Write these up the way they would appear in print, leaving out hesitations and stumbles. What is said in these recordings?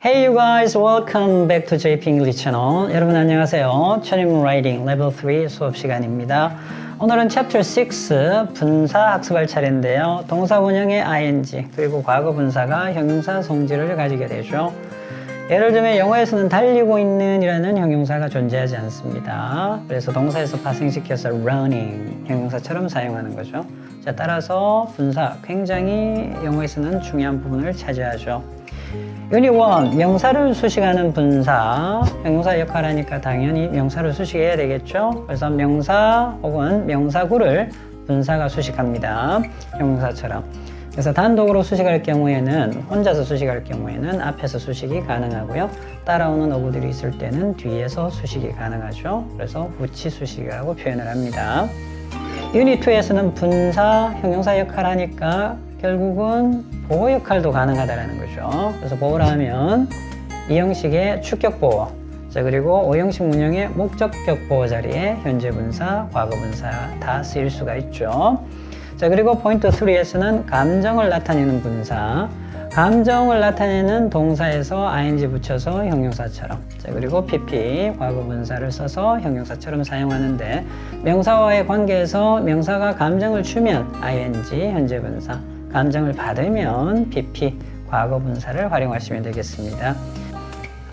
Hey you guys, welcome back to JP English Channel. 여러분 안녕하세요. 천인문 라이딩 레벨 3 수업 시간입니다. 오늘은 챕터 6 분사 학습할 차례인데요. 동사 원형의 ing 그리고 과거 분사가 형용사 성질을 가지게 되죠. 예를 들면 영어에서는 달리고 있는 이라는 형용사가 존재하지 않습니다. 그래서 동사에서 파생시켜서 running 형용사처럼 사용하는 거죠. 자, 따라서 분사 굉장히 영어에서는 중요한 부분을 차지하죠. 유닛 1 명사를 수식하는 분사 형용사 역할하니까 당연히 명사를 수식해야 되겠죠. 그래서 명사 혹은 명사구를 분사가 수식합니다. 형용사처럼. 그래서 단독으로 수식할 경우에는 혼자서 수식할 경우에는 앞에서 수식이 가능하고요. 따라오는 어구들이 있을 때는 뒤에서 수식이 가능하죠. 그래서 후치 수식이라고 표현을 합니다. 유닛 2에서는 분사 형용사 역할하니까 결국은 보호 역할도 가능하다는 거죠. 그래서 보호라 하면 이 형식의 축격 보호, 자 그리고 5형식 문형의 목적격 보호 자리에 현재 분사, 과거 분사 다 쓰일 수가 있죠. 자 그리고 포인트 3에서는 감정을 나타내는 분사, 감정을 나타내는 동사에서 ing 붙여서 형용사처럼, 자 그리고 pp 과거 분사를 써서 형용사처럼 사용하는데 명사와의 관계에서 명사가 감정을 주면 ing 현재 분사, 감정을 받으면 pp 과거 분사를 활용하시면 되겠습니다.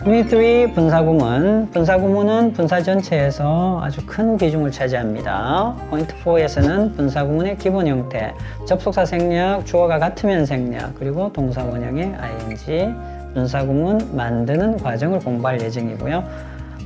유닛 3 분사구문. 분사구문은 분사 전체에서 아주 큰 비중을 차지합니다. 포인트 4에서는 분사구문의 기본 형태, 접속사 생략, 주어가 같으면 생략, 그리고 동사 원형의 ing, 분사구문 만드는 과정을 공부할 예정이고요.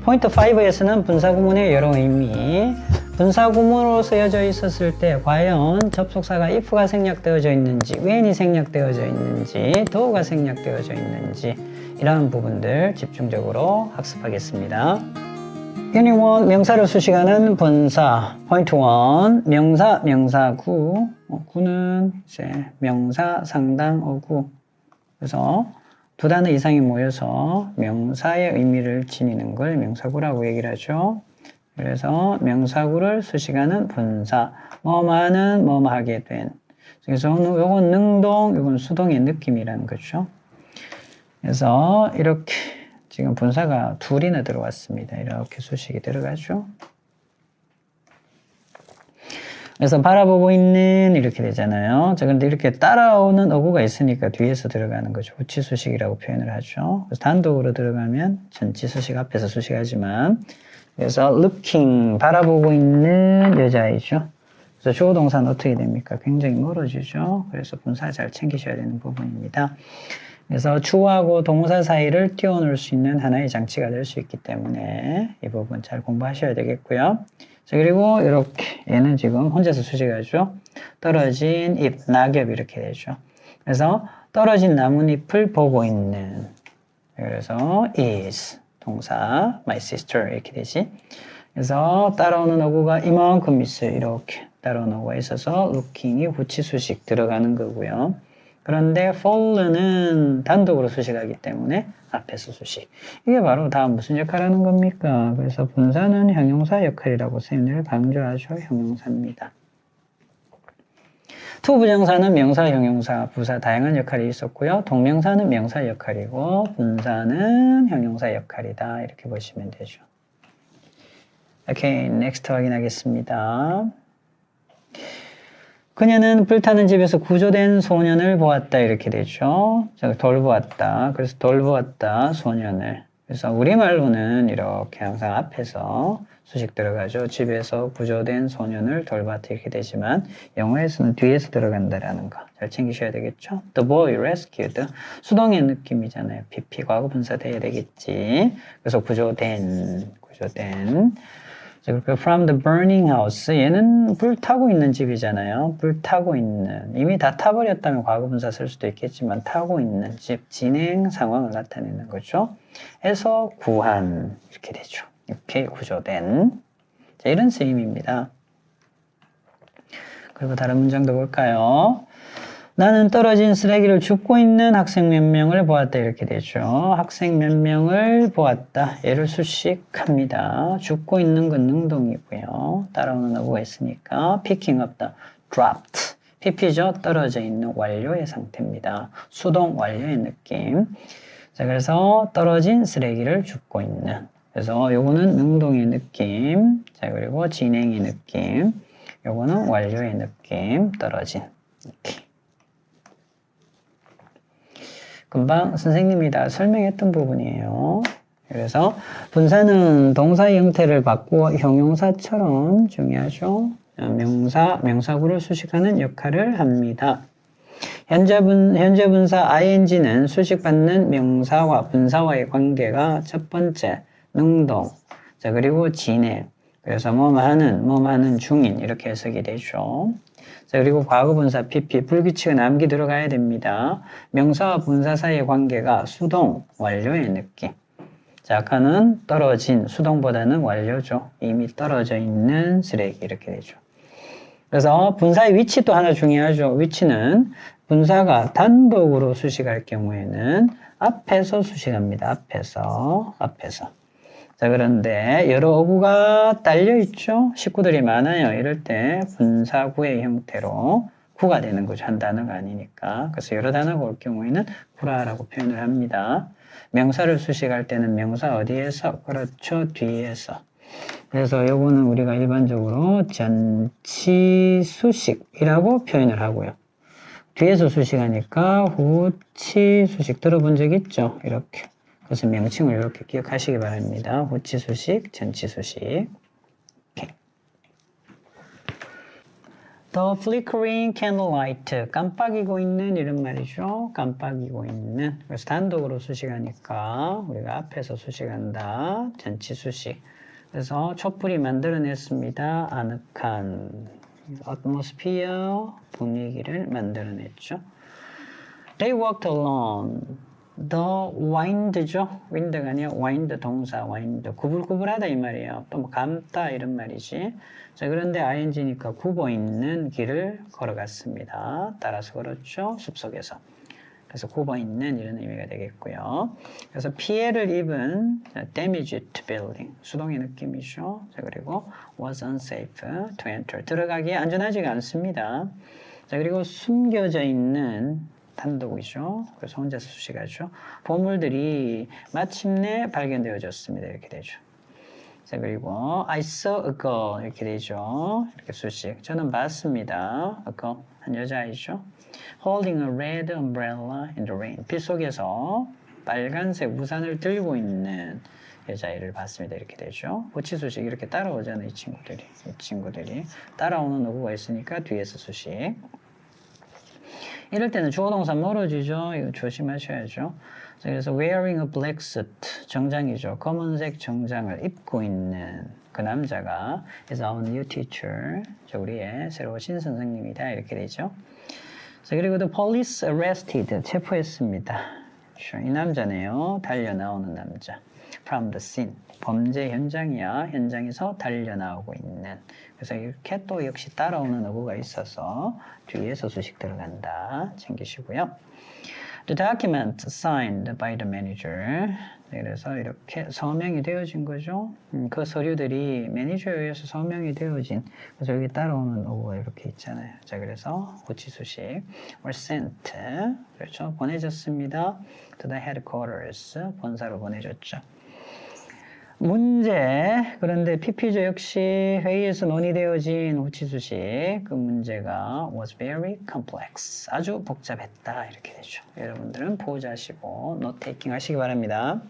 포인트 5에서는 분사구문의 여러 의미, 분사구문으로 쓰여져 있었을 때 과연 접속사가 if가 생략되어져 있는지, when이 생략되어져 있는지, do가 생략되어져 있는지 이런 부분들 집중적으로 학습하겠습니다. 유닛 1 명사를 수식하는 분사. 포인트 1 명사, 명사구. 구는 이제 명사, 상당, 어구. 그래서 두 단어 이상이 모여서 명사의 의미를 지니는 걸 명사구라고 얘기를 하죠. 그래서 명사구를 수식하는 분사. 뭐뭐하는 뭐뭐하게 된. 그래서 요건 능동, 요건 수동의 느낌이라는 거죠. 그래서 이렇게 지금 분사가 둘이나 들어왔습니다. 이렇게 수식이 들어가죠. 그래서 바라보고 있는 이렇게 되잖아요. 자, 근데 이렇게 따라오는 어구가 있으니까 뒤에서 들어가는 거죠. 후치 수식이라고 표현을 하죠. 그래서 단독으로 들어가면 전치 수식 앞에서 수식하지만, 그래서 looking 바라보고 있는 여자이죠. 그래서 주어 동사는 어떻게 됩니까? 굉장히 멀어지죠. 그래서 분사 잘 챙기셔야 되는 부분입니다. 그래서 주어하고 동사 사이를 띄워놓을 수 있는 하나의 장치가 될 수 있기 때문에 이 부분 잘 공부하셔야 되겠고요. 자, 그리고 이렇게 얘는 지금 혼자서 수식하죠. 떨어진 잎, 낙엽 이렇게 되죠. 그래서 떨어진 나뭇잎을 보고 있는, 그래서 is 동사 my sister 이렇게 되지. 그래서 따라오는 어구가 이만큼 있어요. 이렇게 따라오는 어구가 있어서 looking이 후치 수식 들어가는 거고요. 그런데 fall는 단독으로 수식하기 때문에 앞에서 수식. 이게 바로 다 무슨 역할을 하는 겁니까? 그래서 분사는 형용사 역할이라고 쌤들 강조하죠. 형용사입니다. 투 부정사는 명사, 형용사, 부사 다양한 역할이 있었고요. 동명사는 명사 역할이고 분사는 형용사 역할이다. 이렇게 보시면 되죠. 오케이, 넥스트 확인하겠습니다. 그녀는 불타는 집에서 구조된 소년을 보았다 이렇게 되죠. 돌보았다. 그래서 돌보았다 소년을. 그래서 우리말로는 이렇게 항상 앞에서 수식 들어가죠. 집에서 구조된 소년을 돌봤다 이렇게 되지만 영어에서는 뒤에서 들어간다라는 거 잘 챙기셔야 되겠죠. The boy rescued. 수동의 느낌이잖아요. PP 과거 분사 돼야 되겠지. 그래서 구조된. From the burning house. 얘는 불 타고 있는 집이잖아요. 불 타고 있는. 이미 다 타버렸다면 과거분사 쓸 수도 있겠지만 타고 있는 집, 진행 상황을 나타내는 거죠. 에서 구한 이렇게 되죠. 이렇게 구조된. 자, 이런 쓰임입니다. 그리고 다른 문장도 볼까요? 나는 떨어진 쓰레기를 줍고 있는 학생 몇 명을 보았다 이렇게 되죠. 학생 몇 명을 보았다. 얘를 수식합니다. 줍고 있는 건 능동이고요. 따라오는 어구가 있으니까 picking up the dropped. pp죠. 떨어져 있는 완료의 상태입니다. 수동 완료의 느낌. 자, 그래서 떨어진 쓰레기를 줍고 있는. 그래서 요거는 능동의 느낌. 자, 그리고 진행의 느낌. 요거는 완료의 느낌. 떨어진. 이렇게. 금방 선생님이 다 설명했던 부분이에요. 그래서 분사는 동사의 형태를 바꾸어 형용사처럼 중요하죠. 명사구를 수식하는 역할을 합니다. 현재 분사 ing는 수식받는 명사와 분사와의 관계가 첫 번째, 능동. 자, 그리고 진행. 그래서 뭐하는 중인. 이렇게 해석이 되죠. 자, 그리고 과거분사 pp, 불규칙은 암기 들어가야 됩니다. 명사와 분사 사이의 관계가 수동, 완료의 느낌. 자, 아까는 떨어진, 수동보다는 완료죠. 이미 떨어져 있는 쓰레기. 이렇게 되죠. 그래서 분사의 위치도 하나 중요하죠. 위치는 분사가 단독으로 수식할 경우에는 앞에서 수식합니다. 앞에서. 자, 그런데 여러 어구가 딸려 있죠. 식구들이 많아요. 이럴 때 분사구의 형태로 구가 되는 거죠. 한 단어가 아니니까. 그래서 여러 단어가 올 경우에는 구라라고 표현을 합니다. 명사를 수식할 때는 명사 어디에서? 그렇죠. 뒤에서. 그래서 요거는 우리가 일반적으로 전치수식이라고 표현을 하고요. 뒤에서 수식하니까 후치수식 들어본 적 있죠? 이렇게. 그래서 명칭을 이렇게 기억하시기 바랍니다. 후치수식, 전치수식. 오케이. The flickering candlelight. 깜빡이고 있는 이런 말이죠. 깜빡이고 있는. 그래서 단독으로 수식하니까 우리가 앞에서 수식한다. 전치수식. 그래서 촛불이 만들어냈습니다. 아늑한 atmosphere, 분위기를 만들어냈죠. They walked along the wind죠. wind가 아니라 wind 동사 wind. 구불구불하다 이 말이에요. 또 뭐 감다 이런 말이지. 자, 그런데 ing니까 굽어 있는 길을 걸어갔습니다. 따라서 그렇죠. 숲속에서. 그래서 굽어 있는 이런 의미가 되겠고요. 그래서 피해를 입은 damaged building, 수동의 느낌이죠. 자, 그리고 was unsafe to enter, 들어가기에 안전하지가 않습니다. 자, 그리고 숨겨져 있는 단독이죠. 그래서 혼자서 수식하죠. 보물들이 마침내 발견되어졌습니다. 이렇게 되죠. 자, 그리고 I saw a girl 이렇게 되죠. 이렇게 수식. 저는 봤습니다. a girl, 한 여자아이죠. Holding a red umbrella in the rain. 비 속에서 빨간색 우산을 들고 있는 여자아이를 봤습니다. 이렇게 되죠. 후치 수식 이렇게 따라오잖아요. 이 친구들이. 따라오는 어구가 있으니까 뒤에서 수식. 이럴 때는 주어 동사 멀어지죠. 이거 조심하셔야죠. 그래서 wearing a black suit, 정장이죠. 검은색 정장을 입고 있는 그 남자가 is our new teacher, 우리의 새로운 신선생님이다. 이렇게 되죠. 자, 그리고 the police arrested, 체포했습니다. 이 남자네요. 달려나오는 남자. From the scene, 범죄 현장이야. 현장에서 달려나오고 있는. 그래서 이렇게 또 역시 따라오는 어구가 있어서 뒤에서 수식 들어간다. 챙기시고요. The document signed by the manager. 그래서 이렇게 서명이 되어진 거죠. 그 서류들이 매니저에 의해서 서명이 되어진. 그래서 여기 따라오는 어구가 이렇게 있잖아요. 자, 그래서 후치수식 were sent. 그렇죠. 보내졌습니다. To the headquarters. 본사로 보내졌죠. 문제, 그런데 PP조 역시 회의에서 논의되어진 후치수식, 그 문제가 was very complex, 아주 복잡했다 이렇게 되죠. 여러분들은 보호자시고 노트 테이킹 하시기 바랍니다.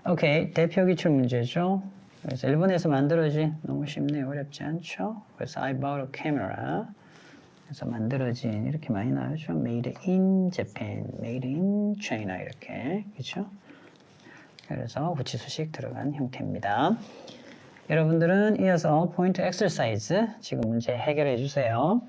오케이, 대표 기출 문제죠. 그래서 일본에서 만들어진, 너무 쉽네요. 어렵지 않죠? 그래서 I bought a camera. 그래서 만들어진 이렇게 많이 나오죠. Made in Japan, Made in China 이렇게 그렇죠? 그래서 후치수식 들어간 형태입니다. 여러분들은 이어서 포인트 엑서사이즈 지금 문제 해결해 주세요.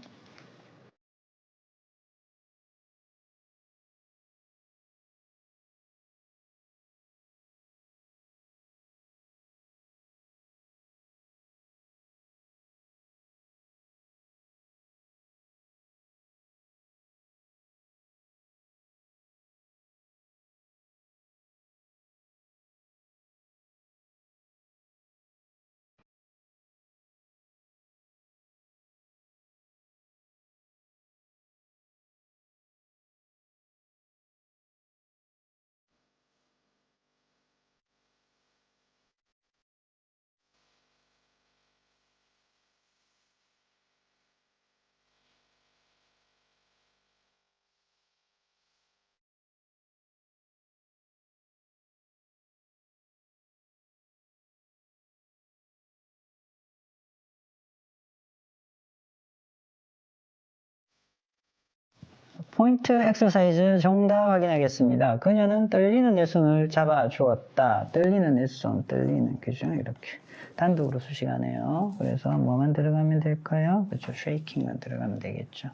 포인트 엑서사이즈 정답 확인하겠습니다. 그녀는 떨리는 내 손을 잡아 주었다. 떨리는 내 손, 떨리는, 그죠? 이렇게. 단독으로 수식하네요. 그래서 뭐만 들어가면 될까요? 그렇죠. shaking만 들어가면 되겠죠.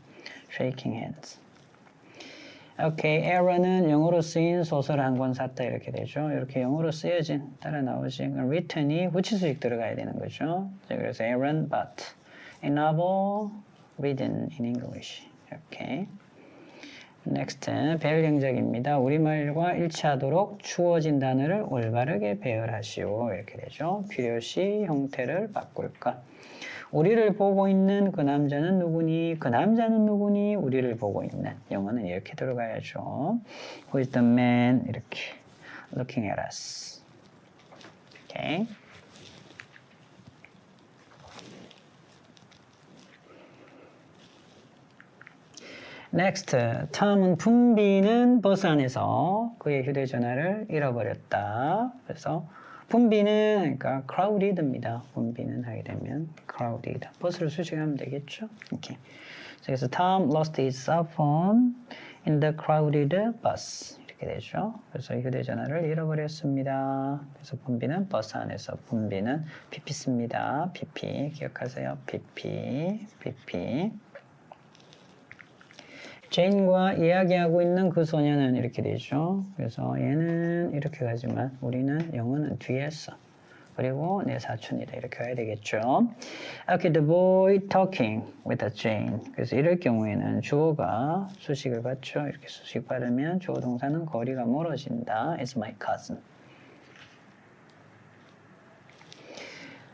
shaking hands. 오케이, Aaron은 영어로 쓰인 소설 한 권 샀다 이렇게 되죠. 이렇게 영어로 쓰여진 따라 나오지. written이 후치수식 들어가야 되는 거죠. 자, 그래서 Aaron bought a novel written in English. 오케이. Next, 배열 경작입니다. 우리말과 일치하도록 주어진 단어를 올바르게 배열하시오. 이렇게 되죠. 필요시 형태를 바꿀 것. 우리를 보고 있는 그 남자는 누구니? 그 남자는 누구니? 우리를 보고 있는. 영어는 이렇게 들어가야죠. Who is the man? 이렇게. Looking at us. Okay. Next, 톰은 분비는 버스 안에서 그의 휴대전화를 잃어버렸다. 그래서 분비는 그러니까 crowded입니다. 분비는 하게 되면 crowded. 버스를 수식하면 되겠죠. 이렇게. 그래서 Tom lost his cell phone in the crowded bus. 이렇게 되죠. 그래서 휴대전화를 잃어버렸습니다. 그래서 분비는 버스 안에서 분비는 PP습니다. PP 기억하세요. PP. 제인과 이야기하고 있는 그 소녀는 이렇게 되죠. 그래서 얘는 이렇게 가지만 우리는 영어는 뒤에서 그리고 내 사촌이다 이렇게 가야 되겠죠. Okay, the boy talking with Jane. 그래서 이럴 경우에는 주어가 수식을 받죠. 이렇게 수식 받으면 주어 동사는 거리가 멀어진다. It's my cousin.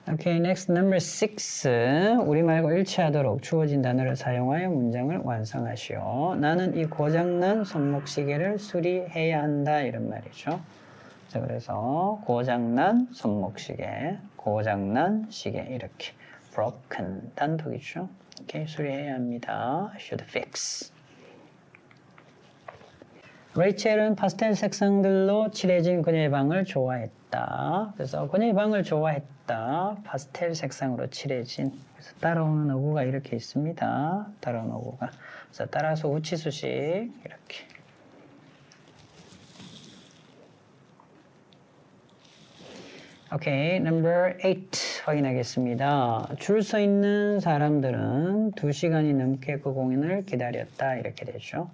Okay, next number 6. 우리말과 일치하도록 주어진 단어를 사용하여 문장을 완성하시오. 나는 이 고장난 손목시계를 수리해야 한다 이런 말이죠. 자, 그래서 고장난 손목시계, 고장난 시계 이렇게 broken 단독이죠. 이렇게 수리해야 합니다. should fix. 레이첼은 파스텔 색상들로 칠해진 그녀의 방을 좋아했다. 그래서 그녀의 방을 좋아했다. 파스텔 색상으로 칠해진. 그래서 따라오는 어구가 이렇게 있습니다. 따라오는 어구가. 그래서 따라서 우치수식 이렇게. 오케이, number 8 확인하겠습니다. 줄 서 있는 사람들은 2시간이 넘게 그 공연을 기다렸다 이렇게 되죠.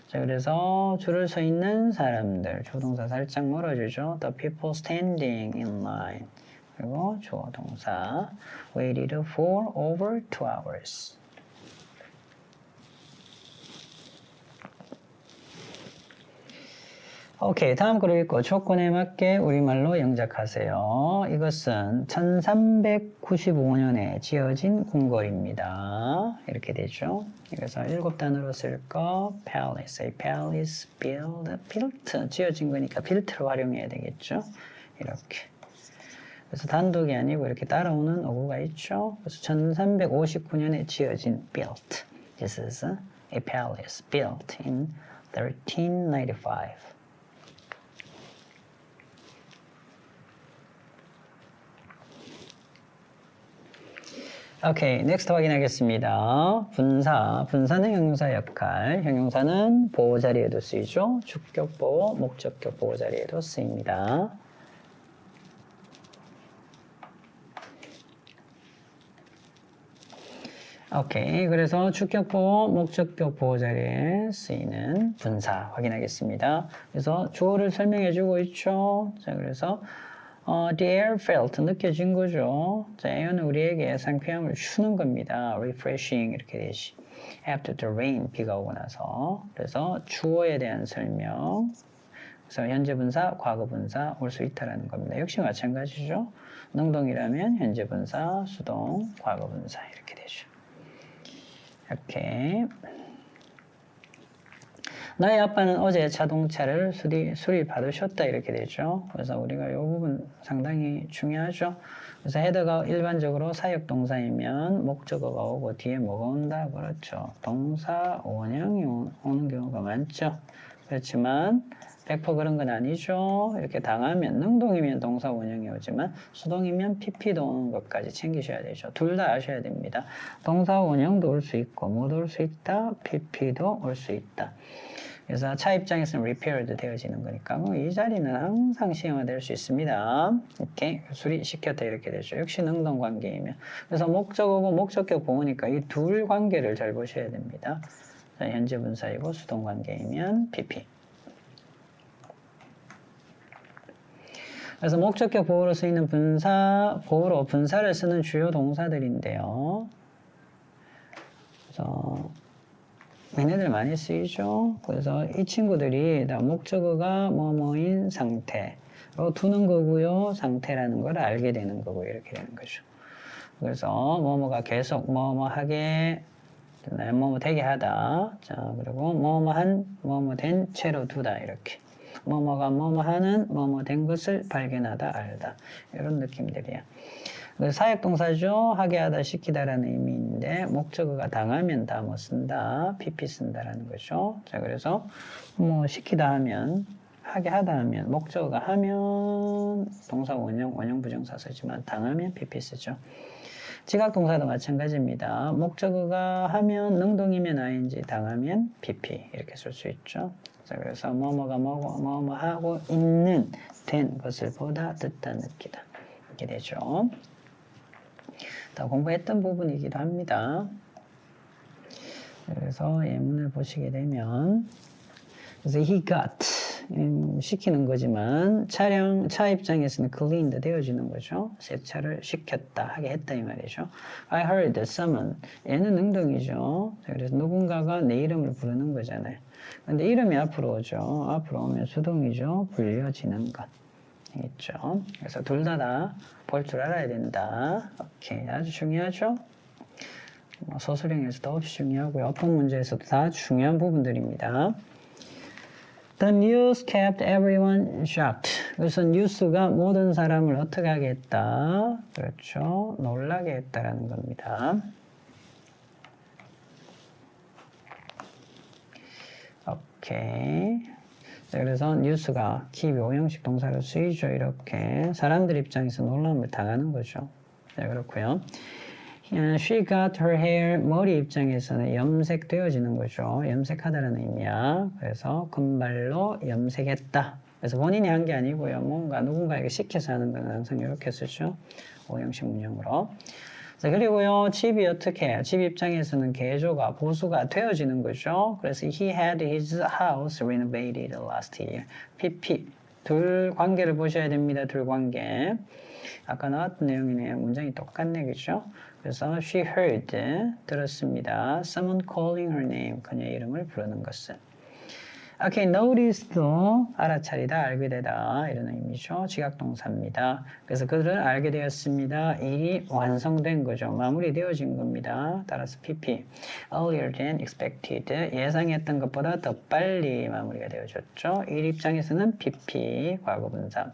자, 그래서 줄을 서 있는 사람들, 주어동사 살짝 멀어지죠. The people standing in line. 그리고 주어동사 waited for over 2 hours. 오케이, 다음 글을 읽고 조건에 맞게 우리말로 영작하세요. 이것은 1395년에 지어진 궁궐입니다. 이렇게 되죠. 그래서 7단어로 쓸 거, palace, a palace, build, built, 지어진 거니까 built를 활용해야 되겠죠. 이렇게. 그래서 단독이 아니고 이렇게 따라오는 어구가 있죠. 그래서 1359년에 지어진 built. This is a palace built in 1395. 오케이, 넥스트 확인하겠습니다. 분사는 형용사 역할, 형용사는 보호 자리에도 쓰이죠. 주격 보호, 목적격 보호 자리에도 쓰입니다. 오케이, 그래서 주격 보호, 목적격 보호 자리에 쓰이는 분사 확인하겠습니다. 그래서 주어를 설명해주고 있죠. 자, 그래서 the air felt 느껴진 거죠. 자, 에어는 우리에게 상쾌함을 주는 겁니다. refreshing 이렇게 되지. after the rain 비가 오고 나서. 그래서 주어에 대한 설명. 그래서 현재 분사, 과거 분사 올 수 있다라는 겁니다. 역시 마찬가지죠. 능동이라면 현재 분사, 수동, 과거 분사 이렇게 되죠. 오케이. 나의 아빠는 어제 자동차를 수리 받으셨다 이렇게 되죠. 그래서 우리가 이 부분 상당히 중요하죠. 그래서 헤더가 일반적으로 사역 동사이면 목적어가 오고 뒤에 뭐가 온다? 그렇죠. 동사 원형이 오는 경우가 많죠. 그렇지만 100% 그런 건 아니죠. 이렇게 당하면 능동이면 동사 원형이 오지만 수동이면 PP도 오는 것까지 챙기셔야 되죠. 둘 다 아셔야 됩니다. 동사 원형도 올 수 있고 뭐도 올 수 있다. PP도 올 수 있다. 그래서 차 입장에서는 repaired 되어지는 거니까 이 자리는 항상 시행화될 수 있습니다. 이렇게 수리시켰다 이렇게 되죠. 역시 능동 관계이면. 그래서 목적어고 목적격 보호니까 이 둘 관계를 잘 보셔야 됩니다. 자, 현재 분사이고 수동 관계이면 PP. 그래서 목적격 보호로 쓰이는 보호로 분사를 쓰는 주요 동사들인데요. 그래서 얘네들 많이 쓰이죠. 그래서 이 친구들이 다 목적어가 뭐뭐인 상태로 두는 거고요. 상태라는 걸 알게 되는 거고 이렇게 되는 거죠. 그래서 뭐뭐가 계속 뭐뭐하게 뭐뭐 되게 하다. 자, 그리고 뭐뭐한 뭐뭐 된 채로 두다 이렇게. 뭐뭐가 뭐뭐하는 뭐뭐 된 것을 발견하다 알다 이런 느낌들이에요. 사역동사죠. 하게 하다 시키다라는 의미인데 목적어가 당하면 다 뭐 쓴다 PP 쓴다라는 거죠. 자, 그래서 뭐 시키다 하면 하게 하다 하면 목적어가 하면 동사 원형 부정사 쓰지만 당하면 PP 쓰죠. 지각동사도 마찬가지입니다. 목적어가 하면 능동이면 ing 당하면 PP 이렇게 쓸 수 있죠. 자, 그래서 뭐뭐가 뭐뭐 하고 있는 된 것을 보다 듣다 느끼다 이렇게 되죠. 다 공부했던 부분이기도 합니다. 그래서 예문을 보시게 되면 그래서 he got 시키는 거지만 차 입장에서는 cleaned 되어지는 거죠. 세차를 시켰다 하게 했다 이 말이죠. I heard someone 얘는 능동이죠. 그래서 누군가가 내 이름을 부르는 거잖아요. 근데 이름이 앞으로 오죠. 앞으로 오면 수동이죠. 불려지는 것. 있죠. 그래서 둘 다 볼 줄 알아야 된다. 오케이. 아주 중요하죠? 소수령에서도 없이 중요하고요. 어떤 문제에서도 다 중요한 부분들입니다. The news kept everyone shocked. 그래서 뉴스가 모든 사람을 어떻게 하게 했다? 그렇죠. 놀라게 했다라는 겁니다. 오케이. 그래서 뉴스가 keep 5형식 동사로 쓰이죠. 이렇게 사람들 입장에서 놀라움을 당하는 거죠. 네, 그렇고요. She got her hair 머리 입장에서는 염색되어지는 거죠. 염색하다라는 의미야. 그래서 금발로 염색했다. 그래서 본인이 한 게 아니고요. 뭔가 누군가에게 시켜서 하는 건 항상 이렇게 쓰죠. 5형식 문형으로. 자, 그리고요, 집이 어떻게 해요? 집 입장에서는 개조가, 보수가 되어지는 거죠. 그래서 he had his house renovated last year. PP. 둘 관계를 보셔야 됩니다. 둘 관계. 아까 나왔던 내용이네요. 문장이 똑같네, 그죠? 그래서 she heard, 들었습니다. Someone calling her name. 그녀의 이름을 부르는 것은. 오케이, notice도 알아차리다, 알게 되다 이런 의미죠. 지각동사입니다. 그래서 그들은 알게 되었습니다. 일이 완성된 거죠. 마무리되어진 겁니다. 따라서 PP. Earlier than expected. 예상했던 것보다 더 빨리 마무리가 되어졌죠. 일 입장에서는 PP, 과거분사.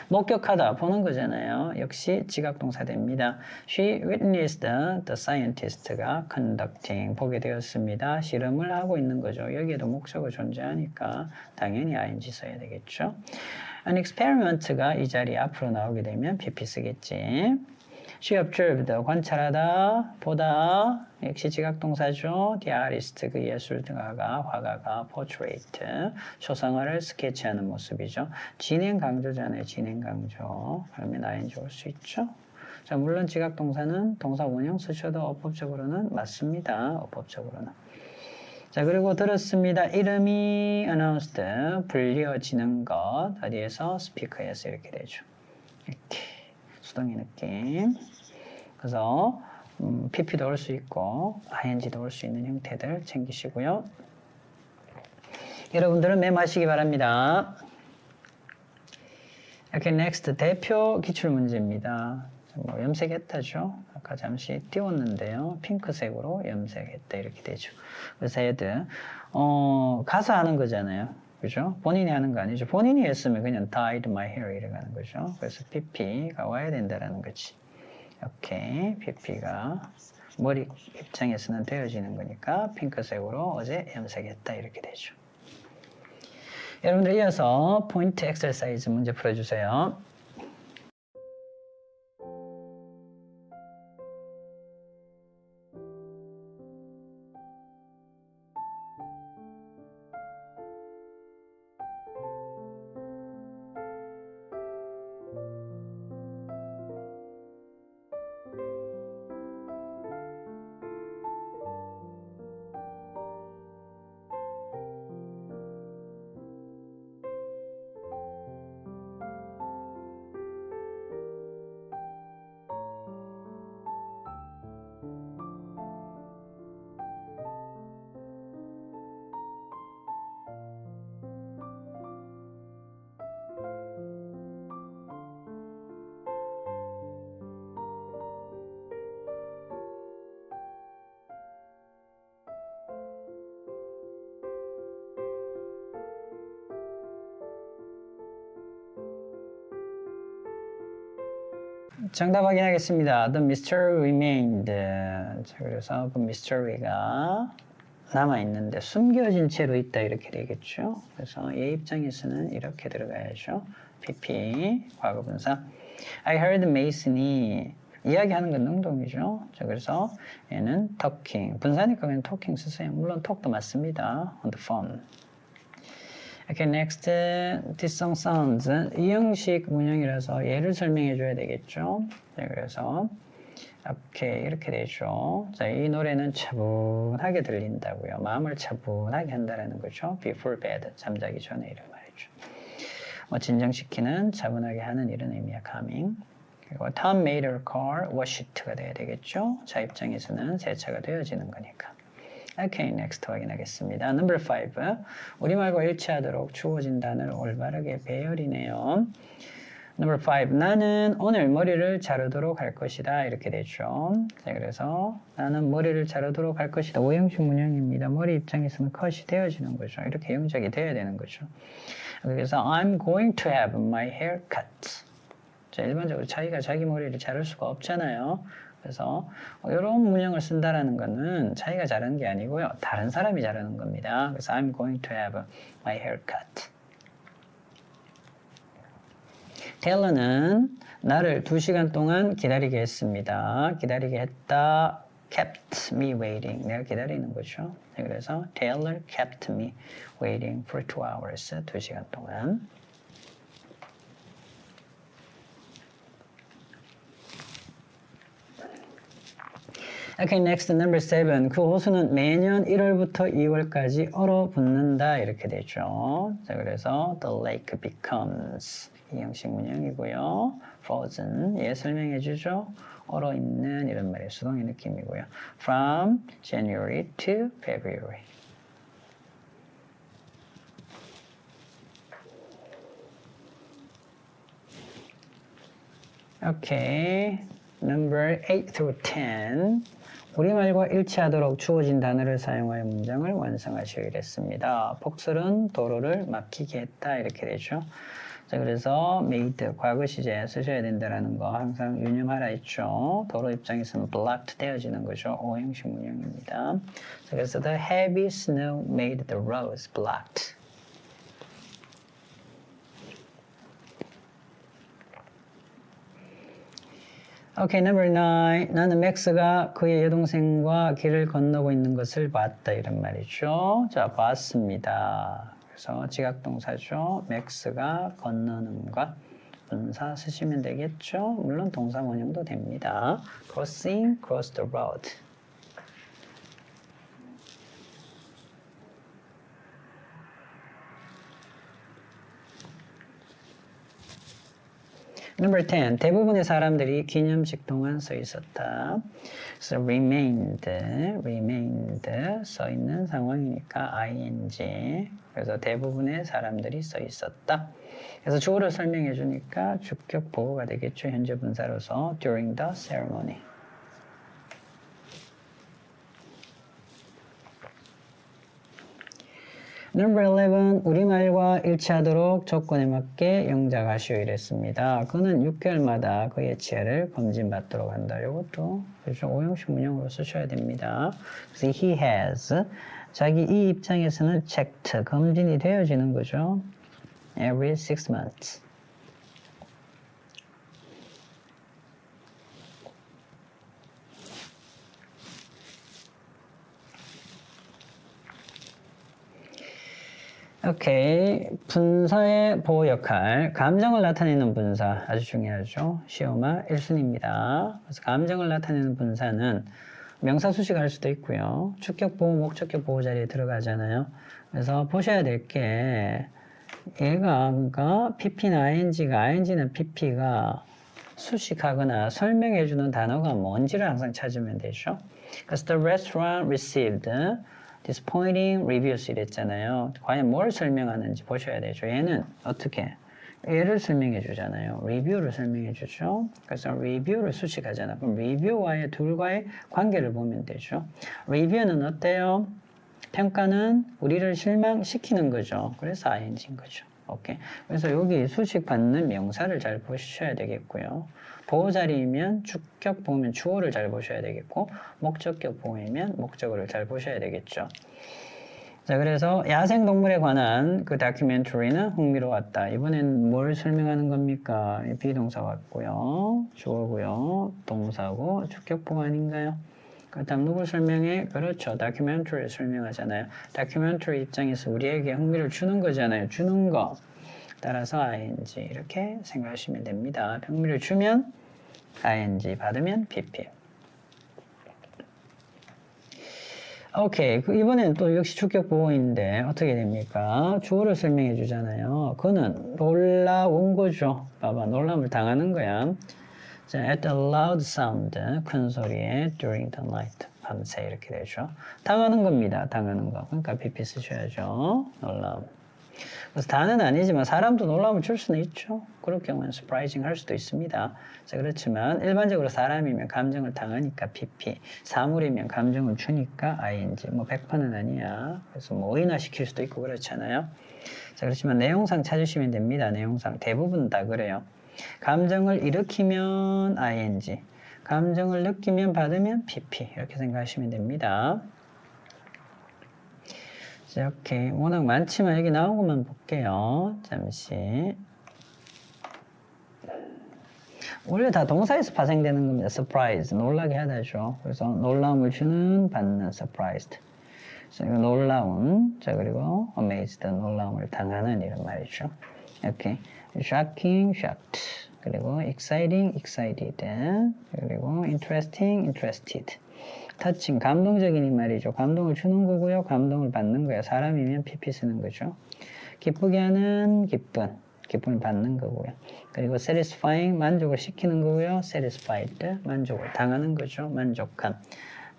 목격하다, 보는 거잖아요. 역시 지각동사 됩니다. She witnessed the scientist가 conducting, 보게 되었습니다. 실험을 하고 있는 거죠. 여기에도 목적어 존재하니까 당연히 ing 써야 되겠죠. An experiment가 이 자리에 앞으로 나오게 되면 PP 쓰겠지. She observed, 관찰하다, 보다, 역시 지각동사죠. The artist, 그 예술가가, 화가가, portrait, 초상화를 스케치하는 모습이죠. 진행 강조잖아요. 진행 강조. 그러면 ing 올 수 있죠. 자, 물론 지각동사는 동사 원형 쓰셔도 어법적으로는 맞습니다. 어법적으로는. 자, 그리고 들었습니다. 이름이 announced, 불려지는 것. 어디에서? 스피커에서 이렇게 되죠. 이렇게. 수동의 느낌. 그래서 PP도 올 수 있고 ing도 올 수 있는 형태들 챙기시고요. 여러분들은 메모하시기 바랍니다. 이렇게 next 대표 기출문제입니다. 뭐 염색했다죠. 아까 잠시 띄웠는데요. 핑크색으로 염색했다 이렇게 되죠. 그래서 얘들 가서 하는 거잖아요. 그죠? 본인이 하는 거 아니죠. 본인이 했으면 그냥 dyed my hair 이래 가는 거죠. 그래서 PP가 와야 된다라는 거지. 오케이. PP가 머리 입장에서는 되어지는 거니까 핑크색으로 어제 염색했다 이렇게 되죠. 여러분들 이어서 포인트 엑서사이즈 문제 풀어주세요. 정답 확인하겠습니다. The mystery remained. 자, 그래서 그 mystery가 남아있는데 숨겨진 채로 있다 이렇게 되겠죠. 그래서 얘 입장에서는 이렇게 들어가야죠. PP 과거분사. I heard Mason이 이야기하는 건 능동이죠. 자, 그래서 얘는 talking. 분사니까 그냥 talking 쓰세요. 물론 talk도 맞습니다. On the phone. Okay, next, this song sounds. 이 형식 문형이라서 얘를 설명해 줘야 되겠죠. 네, 그래서 오케이 이렇게 되죠. 자, 이 노래는 차분하게 들린다고요. 마음을 차분하게 한다라는 거죠. Before bed, 잠자기 전에 이런 말이죠. 뭐 진정시키는, 차분하게 하는 이런 의미야. calming. 그리고 Tom made her car wash it가 돼야 되겠죠. 자 입장에서는 세차가 되어지는 거니까. Okay, next 확인하겠습니다. Number 5. 우리말과 일치하도록 주어진 단어를 올바르게 배열이네요. Number 5. 나는 오늘 머리를 자르도록 할 것이다. 이렇게 되죠. 자, 그래서 나는 머리를 자르도록 할 것이다. 오형식 문형입니다. 머리 입장에서는 컷이 되어지는 거죠. 이렇게 영작이 되어야 되는 거죠. 그래서 I'm going to have my hair cut. 자, 일반적으로 자기가 자기 머리를 자를 수가 없잖아요. 그래서 이런 문형을 쓴다라는 거는 자기가 자르는 게 아니고요. 다른 사람이 자르는 겁니다. 그래서 I'm going to have my hair cut. 테일러는 나를 2시간 동안 기다리게 했습니다. 기다리게 했다. kept me waiting. 내가 기다리는 거죠. 그래서 Taylor kept me waiting for 2 hours. 2시간 동안. Okay, next number 7. 그 호수는 매년 1월부터 2월까지 얼어붙는다 이렇게 되죠. 자, 그래서 the lake becomes 이 형식 문형이고요. frozen 얘 설명해 주죠. 얼어 있는 이런 말의 수동의 느낌이고요. From January to February. Okay, number 8 through 10. 우리말과 일치하도록 주어진 단어를 사용하여 문장을 완성하시기로 했습니다. 폭설은 도로를 막히게 했다 이렇게 되죠. 자, 그래서 made 과거 시제에 쓰셔야 된다는 거 항상 유념하라 했죠. 도로 입장에서는 blocked 되어지는 거죠. 오형식 문형입니다. 자, 그래서 the heavy snow made the roads blocked. Okay, number 9. 나는 맥스가 그의 여동생과 길을 건너고 있는 것을 봤다. 이런 말이죠. 자, 봤습니다. 그래서 지각동사죠. 맥스가 건너는 것. 분사 쓰시면 되겠죠. 물론 동사 원형도 됩니다. Crossing, cross the road. Number 10. 대부분의 사람들이 기념식 동안 서 있었다. 그래서 remained 서 있는 상황이니까 ing. 그래서 대부분의 사람들이 서 있었다. 그래서 주어를 설명해 주니까 주격 보호가 되겠죠. 현재 분사로서 during the ceremony. Number 11, 우리말과 일치하도록 조건에 맞게 영작하시오 이랬습니다. 그는 6개월마다 그의 치아를 검진받도록 한다. 이것도 그렇죠. 오형식 문형으로 쓰셔야 됩니다. 그래서 he has, 자기 이 입장에서는 checked, 검진이 되어지는 거죠. Every 6 months. 오케이. 분사의 보호 역할. 감정을 나타내는 분사. 아주 중요하죠. 시오마 1순위입니다. 그래서 감정을 나타내는 분사는 명사 수식할 수도 있고요. 주격 보호, 목적격 보호 자리에 들어가잖아요. 그래서 보셔야 될 게 얘가 그러니까 pp나 ing나 pp가 수식하거나 설명해주는 단어가 뭔지를 항상 찾으면 되죠. 그래서 the restaurant received disappointing reviews 이랬잖아요. 과연 뭘 설명하는지 보셔야 되죠. 얘는 어떻게? 얘를 설명해 주잖아요. 리뷰를 설명해 주죠. 그래서 리뷰를 수식하잖아. 그럼 리뷰와의 둘과의 관계를 보면 되죠. 리뷰는 어때요? 평가는 우리를 실망시키는 거죠. 그래서 ing인 거죠. 오케이. 그래서 여기 수식 받는 명사를 잘 보셔야 되겠고요. 보호 자리이면 주격 보면 주어를 잘 보셔야 되겠고, 목적격 보호이면 목적어를 잘 보셔야 되겠죠. 자, 그래서 야생동물에 관한 그 다큐멘터리는 흥미로웠다. 이번엔 뭘 설명하는 겁니까? 비동사 같고요. 주어고요. 동사고 주격 보호 아닌가요? 그 다음 누구 설명해? 그렇죠. 다큐멘터리 설명하잖아요. 다큐멘터리 입장에서 우리에게 흥미를 주는 거잖아요. 주는 거. 따라서 ing 이렇게 생각하시면 됩니다. 흥미를 주면 ing, 받으면 pp. 오케이. 이번엔 또 역시 주격 보호인데 어떻게 됩니까? 주어를 설명해 주잖아요. 그는 놀라운 거죠. 봐봐. 놀람을 당하는 거야. 자, at a loud sound, 큰 소리에 during the night, 밤새 이렇게 되죠. 당하는 겁니다. 당하는 거. 그러니까 pp 쓰셔야죠. 놀라움. 그래서 다는 아니지만 사람도 놀라움을 줄 수는 있죠. 그럴 경우는 surprising 할 수도 있습니다. 자, 그렇지만 일반적으로 사람이면 감정을 당하니까 pp, 사물이면 감정을 주니까 ing, 뭐 100%는 아니야. 그래서 뭐 의인화시킬 수도 있고 그렇잖아요. 자, 그렇지만 내용상 찾으시면 됩니다. 내용상 대부분 다 그래요. 감정을 일으키면 ing, 감정을 느끼면 받으면 pp 이렇게 생각하시면 됩니다. 자, 오케이. 워낙 많지만 여기 나온 것만 볼게요. 잠시. 원래 다 동사에서 파생되는 겁니다. surprise, 놀라게 하다죠. 그래서 놀라움을 주는, 받는, surprised. 그래서 이거 놀라운, 자, 그리고 amazed, 놀라움을 당하는 이런 말이죠. 오케이. shocking, shocked. 그리고 exciting, excited. 그리고 interesting, interested. 터칭, 감동적인 이 말이죠. 감동을 주는 거고요. 감동을 받는 거예요. 사람이면 pp 쓰는 거죠. 기쁘게 하는, 기쁜. 기쁨을 받는 거고요. 그리고 satisfying, 만족을 시키는 거고요. satisfied, 만족을 당하는 거죠. 만족함.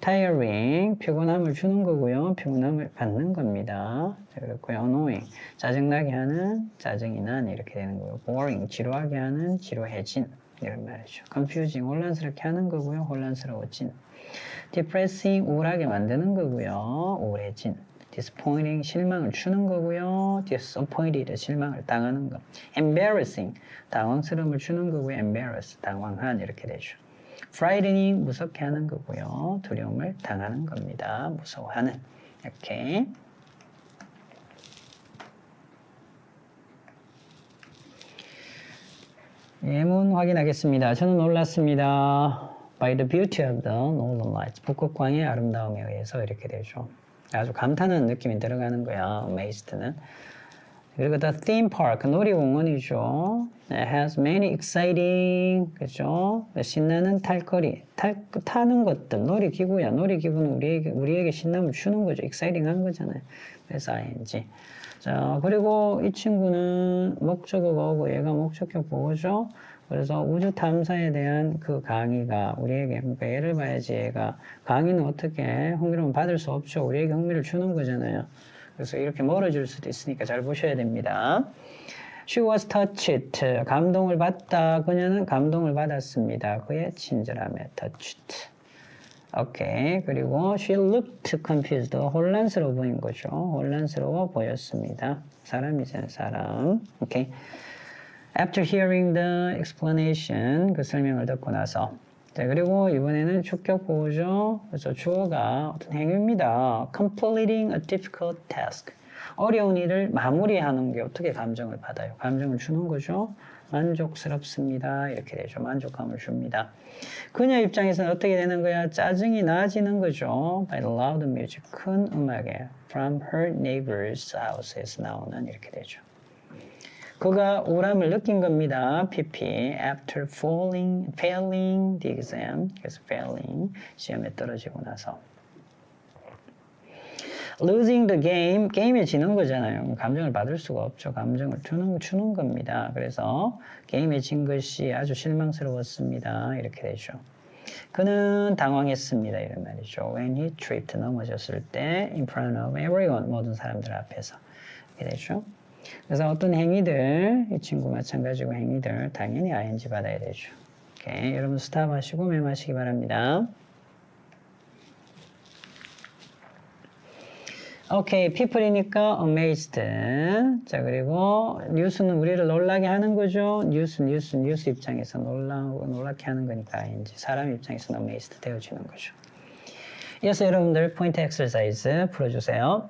tiring, 피곤함을 주는 거고요. 피곤함을 받는 겁니다. 자, 그렇고요. annoying, 짜증나게 하는, 짜증이 난 이렇게 되는 거고요. boring, 지루하게 하는, 지루해진 이런 말이죠. confusing, 혼란스럽게 하는 거고요. 혼란스러워진. depressing, 우울하게 만드는 거고요. 우울해진. disappointing, 실망을 주는 거고요. disappointed, 실망을 당하는 거. embarrassing, 당황스러움을 주는 거고요. embarrass, 당황한 이렇게 되죠. frightening, 무섭게 하는 거고요. 두려움을 당하는 겁니다. 무서워하는. 이렇게. 예문 확인하겠습니다. 저는 놀랐습니다. By the beauty of the northern lights. 북극광의 아름다움에 의해서 이렇게 되죠. 아주 감탄하는 느낌이 들어가는 거야. amazed는. 그리고 the theme park, 놀이공원이죠. It has many exciting, 그죠? 신나는 탈거리, 타는 것들, 놀이기구야. 놀이기구는 우리에게 신남을 주는 거죠. exciting한 거잖아요. 그래서 ing. 자, 그리고 이 친구는 목적어가 오고 얘가 목적격 보고죠. 그래서 우주 탐사에 대한 그 강의가 우리에게, 그러니까 얘를 봐야지 얘가 강의는 어떻게 흥미로움을 받을 수 없죠. 우리에게 흥미를 주는 거잖아요. 그래서 이렇게 멀어질 수도 있으니까 잘 보셔야 됩니다. She was touched. 감동을 받다. 그녀는 감동을 받았습니다. 그의 친절함에 touched. 오케이. 그리고 she looked confused. 혼란스러워 보인 거죠. 혼란스러워 보였습니다. 사람이잖아요, 사람. 오케이. After hearing the explanation, 그 설명을 듣고 나서. 자, 그리고 이번에는 주격 보호죠. 그래서 주어가 어떤 행위입니다. completing a difficult task. 어려운 일을 마무리하는 게 어떻게 감정을 받아요? 감정을 주는 거죠. 만족스럽습니다. 이렇게 되죠. 만족감을 줍니다. 그녀 입장에서는 어떻게 되는 거야? 짜증이 나아지는 거죠. By the loud music. 큰 음악에 from her neighbor's house에서 나오는 이렇게 되죠. 그가 우울함을 느낀 겁니다. PP. After failing the exam. 그래서 failing. 시험에 떨어지고 나서. Losing the game. 게임에 지는 거잖아요. 감정을 받을 수가 없죠. 감정을 주는 겁니다. 그래서 게임에 진 것이 아주 실망스러웠습니다. 이렇게 되죠. 그는 당황했습니다. 이런 말이죠. When he tripped. 넘어졌을 때 in front of everyone. 모든 사람들 앞에서. 이렇게 되죠. 그래서 어떤 행위들, 이 친구 마찬가지고 행위들 당연히 ing 받아야 되죠. 오케이, 여러분 스탑하시고 메모하시기 바랍니다. 오케이, people이니까 amazed. 자, 그리고 news는 우리를 놀라게 하는 거죠. 뉴스 입장에서 놀랍게 하는 거니까 ing. 사람 입장에서는 amazed 되어지는 거죠. 이어서 여러분들 포인트 엑서사이즈 풀어주세요.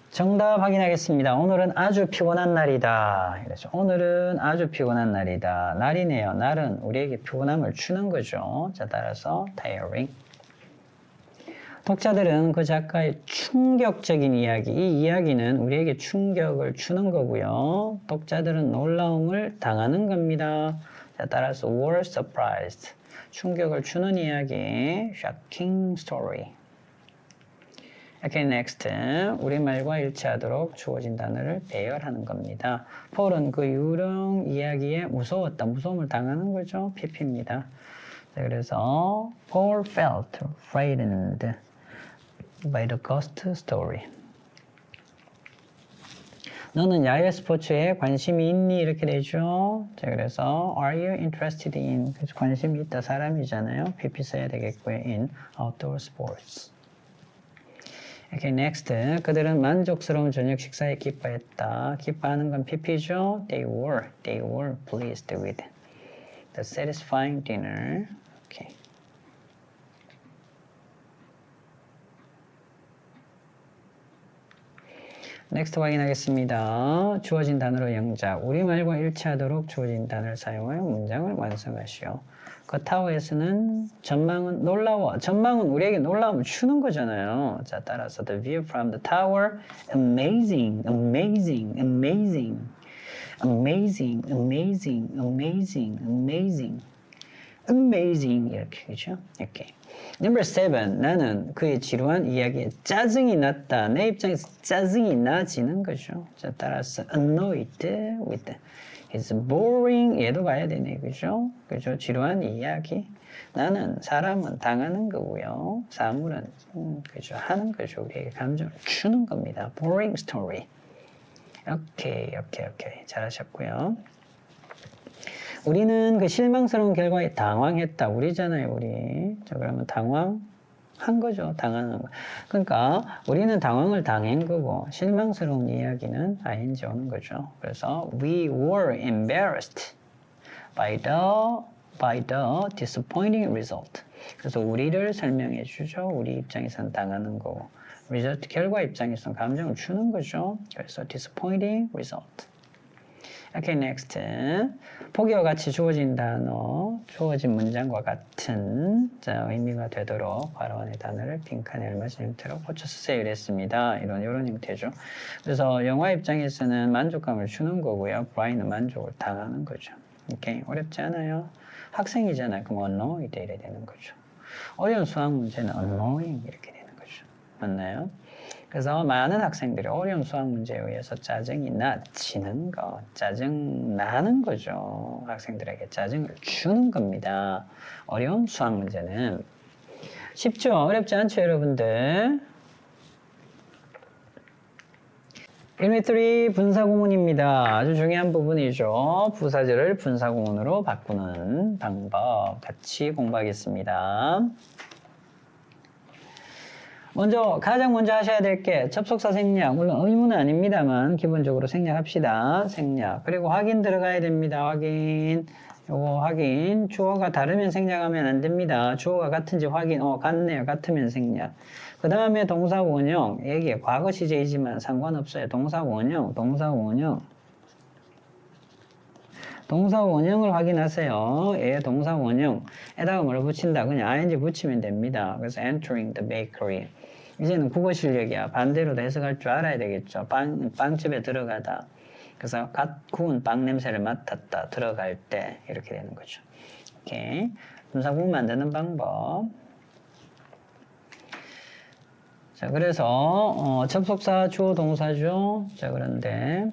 정답 확인하겠습니다. 오늘은 아주 피곤한 날이다. 이러죠. 오늘은 아주 피곤한 날이다. 날이네요. 날은 우리에게 피곤함을 주는 거죠. 자, 따라서 tiring. 독자들은 그 작가의 충격적인 이야기, 이 이야기는 우리에게 충격을 주는 거고요. 독자들은 놀라움을 당하는 겁니다. 자, 따라서 were surprised. 충격을 주는 이야기, shocking story. Okay, next. 우리말과 일치하도록 주어진 단어를 배열하는 겁니다. 폴은 그 유령 이야기에 무서웠다. 무서움을 당하는 거죠. PP입니다. 자, 그래서 Paul felt frightened by the ghost story. 너는 야외 스포츠에 관심이 있니? 이렇게 되죠. 자, 그래서 Are you interested in? 그래서 관심이 있다 사람이잖아요. PP 써야 되겠고요. In outdoor sports. Okay, next. 그들은 만족스러운 저녁 식사에 기뻐했다. 기뻐하는 건 PP죠. They were pleased with the satisfying dinner. Okay. next 확인하겠습니다. 주어진 단어로 영작. 우리말과 일치하도록 주어진 단어를 사용하여 문장을 완성하시오. 그 타워에서는 전망은 놀라워. 전망은 우리에게 놀라움을 주는 거잖아요. 자, 따라서 the view from the tower, amazing, amazing, amazing, amazing, amazing, amazing, amazing, amazing 이렇게 그죠? 이렇게. Number 7. 나는 그의 지루한 이야기에 짜증이 났다. 내 입장에서 짜증이 나지는 거죠. 자, 따라서 annoyed with his boring. 얘도 봐야 되네. 그죠? 그죠? 지루한 이야기. 나는 사람은 당하는 거고요. 사물은 그죠? 하는 거죠. 우리에게 감정을 주는 겁니다. boring story. 오케이. 잘하셨고요. 우리는 그 실망스러운 결과에 당황했다. 우리잖아요, 우리. 자, 그러면 당황한 거죠. 당하는 거. 그러니까 우리는 당황을 당한 거고 실망스러운 이야기는 ing 오는 거죠. 그래서 we were embarrassed by the by the disappointing result. 그래서 우리를 설명해 주죠. 우리 입장에서는 당하는 거고. result, 결과 입장에서는 감정을 주는 거죠. 그래서 disappointing result. Okay, next. 보기와 같이 주어진 단어, 주어진 문장과 같은 의미가 되도록 괄호 안의 단어를 빈칸에 알맞은 형태로 고쳐 쓰세요. 이랬습니다. 이런 형태죠. 그래서 영화 입장에서는 만족감을 주는 거고요. 브라이는 만족을 당하는 거죠. 오케이, 어렵지 않아요? 학생이잖아요. 그럼 annoyed 이래 되는 거죠. 어려운 수학 문제는 annoying 이렇게 되는 거죠. 맞나요? 그래서 많은 학생들이 어려운 수학 문제에 의해서 짜증이 나지는 거, 짜증 나는 거죠. 학생들에게 짜증을 주는 겁니다. 어려운 수학 문제는. 쉽죠? 어렵지 않죠, 여러분들? 1m3 분사구문입니다. 아주 중요한 부분이죠. 부사절을 분사구문으로 바꾸는 방법 같이 공부하겠습니다. 가장 먼저 하셔야 될 게 접속사 생략. 물론 의문은 아닙니다만 기본적으로 생략합시다. 생략. 그리고 확인 들어가야 됩니다. 확인. 요거 확인. 주어가 다르면 생략하면 안 됩니다. 주어가 같은지 확인. 같네요. 같으면 생략. 그 다음에 동사 원형. 이게 과거 시제이지만 상관없어요. 동사 원형. 동사 원형을 확인하세요. 예, 동사 원형에다가 뭘 붙인다. 그냥 ing 붙이면 됩니다. 그래서 entering the bakery. 이제는 국어 실력이야. 반대로 해석할 줄 알아야 되겠죠. 빵집에 들어가다. 그래서 갓 구운 빵 냄새를 맡았다. 들어갈 때. 이렇게 되는 거죠. 오케이. 분사구문 만드는 방법. 자, 그래서, 접속사 주어 동사죠. 자, 그런데,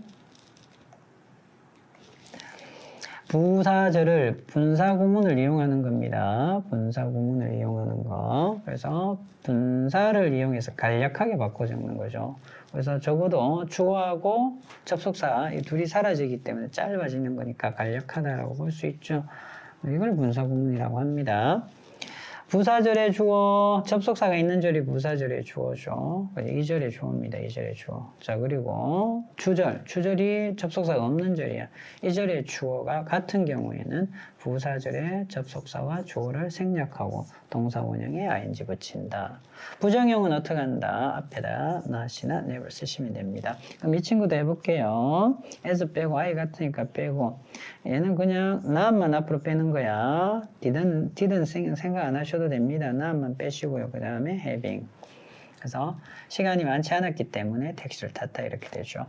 부사절을 분사구문을 이용하는 겁니다. 분사구문을 이용하는 거. 그래서 분사를 이용해서 간략하게 바꿔 적는 거죠. 그래서 적어도 주어하고 접속사 이 둘이 사라지기 때문에 짧아지는 거니까 간략하다라고 볼 수 있죠. 이걸 분사구문이라고 합니다. 부사절의 주어, 접속사가 있는 절이 부사절의 주어죠. 이 절의 주어입니다. 이 절의 주어. 자, 그리고 주절이 접속사가 없는 절이야. 이 절의 주어가 같은 경우에는 부사절의 접속사와 주어를 생략하고 동사 원형에 ing 붙인다. 부정형은 어떻게 한다? 앞에다 not이나 never 쓰시면 됩니다. 그럼 이 친구도 해볼게요. as 빼고 I 같으니까 빼고 얘는 그냥 not만 앞으로 빼는 거야. didn't 생각 안 하셔도 됩니다. not만 빼시고요. 그 다음에 having. 그래서 시간이 많지 않았기 때문에 택시를 탔다 이렇게 되죠.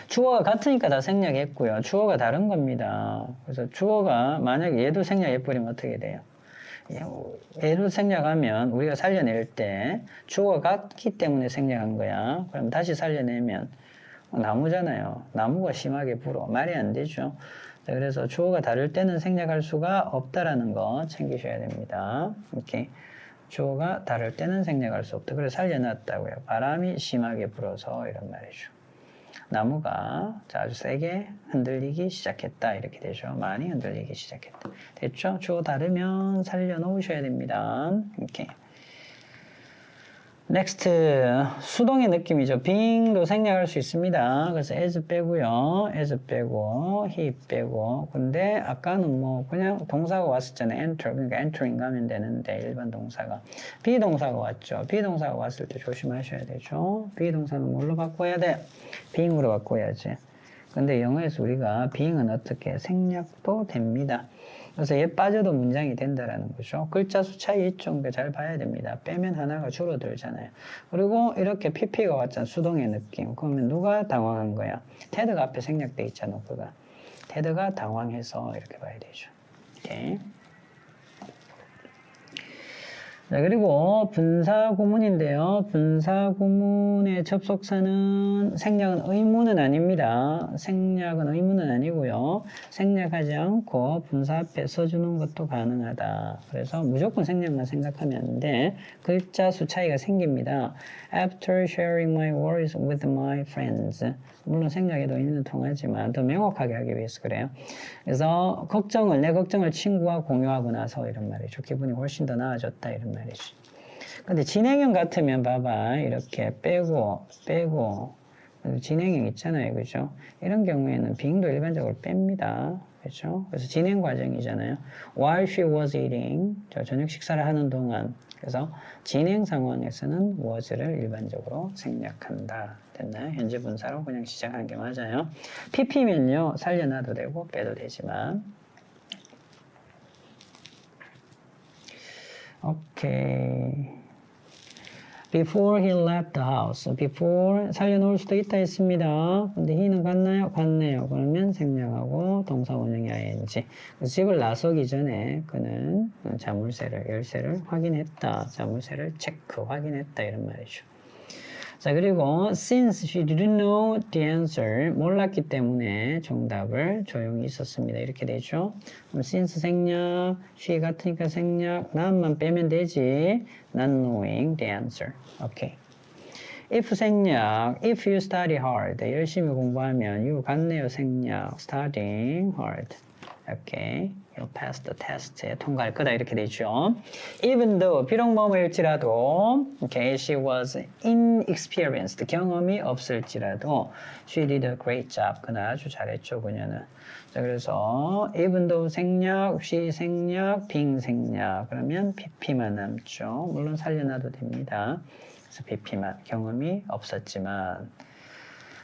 주어가 같으니까 다 생략했고요. 주어가 다른 겁니다. 그래서 주어가 만약에 얘도 생략해버리면 어떻게 돼요? 얘도 생략하면 우리가 살려낼 때 주어가 같기 때문에 생략한 거야. 그럼 다시 살려내면 나무잖아요. 나무가 심하게 불어. 말이 안 되죠. 그래서 주어가 다를 때는 생략할 수가 없다라는 거 챙기셔야 됩니다. 이렇게 주어가 다를 때는 생략할 수 없다. 그래서 살려놨다고요. 바람이 심하게 불어서 이런 말이죠. 나무가 아주 세게 흔들리기 시작했다. 이렇게 되죠. 많이 흔들리기 시작했다. 됐죠? 주어 다르면 살려놓으셔야 됩니다. 이렇게. next. 수동의 느낌이죠. being도 생략할 수 있습니다. 그래서 as 빼고요. as 빼고, he 빼고. 근데 아까는 뭐 그냥 동사가 왔었잖아요. enter. 그러니까 entering 가면 되는데 일반 동사가. 비동사가 왔죠. 비동사가 왔을 때 조심하셔야 되죠. 비동사는 뭘로 바꿔야 돼? being으로 바꿔야지. 근데 영어에서 우리가 being은 어떻게 생략도 됩니다. 그래서 얘 빠져도 문장이 된다라는 거죠. 글자 수 차이 있죠. 그러니까 잘 봐야 됩니다. 빼면 하나가 줄어들잖아요. 그리고 이렇게 PP가 왔잖아. 수동의 느낌. 그러면 누가 당황한 거야? 테드가 앞에 생략돼 있잖아. 그가. 테드가 당황해서 이렇게 봐야 되죠. 오케이. 자, 그리고 분사구문인데요. 분사구문의 접속사는 생략은 의무는 아닙니다. 생략은 의무는 아니고요. 생략하지 않고 분사 앞에 써주는 것도 가능하다. 그래서 무조건 생략만 생각하면 안 돼. 글자 수 차이가 생깁니다. After sharing my worries with my friends. 물론 생략에도 의미는 통하지만 더 명확하게 하기 위해서 그래요. 그래서 내 걱정을 친구와 공유하고 나서 이런 말이죠. 기분이 훨씬 더 나아졌다 이런 말이죠. 근데 진행형 같으면 봐봐. 이렇게 빼고 진행형 있잖아요. 그죠? 이런 경우에는 being도 일반적으로 뺍니다. 그렇죠? 그래서 진행 과정이잖아요. While she was eating, 저녁 식사를 하는 동안. 그래서 진행 상황에서는 was를 일반적으로 생략한다. 됐나요? 현재 분사로 그냥 시작하는 게 맞아요. PP면요, 살려놔도 되고 빼도 되지만. 오케이. Before he left the house. Before 살려놓을 수도 있다 했습니다. 근데 he는 갔나요? 갔네요. 그러면 생략하고 동사 원형이 ing. 집을 나서기 전에 그는 자물쇠를, 열쇠를 확인했다. 자물쇠를 체크, 확인했다. 이런 말이죠. 자, 그리고 since she didn't know the answer, 몰랐기 때문에 정답을 조용히 있었습니다. 이렇게 되죠. 그럼 since 생략, she 같으니까 생략, not만 빼면 되지. not knowing the answer. 오케이. if 생략, if you study hard, 열심히 공부하면 you 같네요. 생략, studying hard. 오케이. You'll pass the test에 통과할 거다 이렇게 되죠. Even though 비록 뭐뭐일지라도 okay, she was inexperienced 경험이 없을지라도 she did a great job 그는 아주 잘했죠 그녀는. 자 그래서 even though 생략, she 생략, being 생략 그러면 pp만 남죠. 물론 살려놔도 됩니다. 그래서 pp만 경험이 없었지만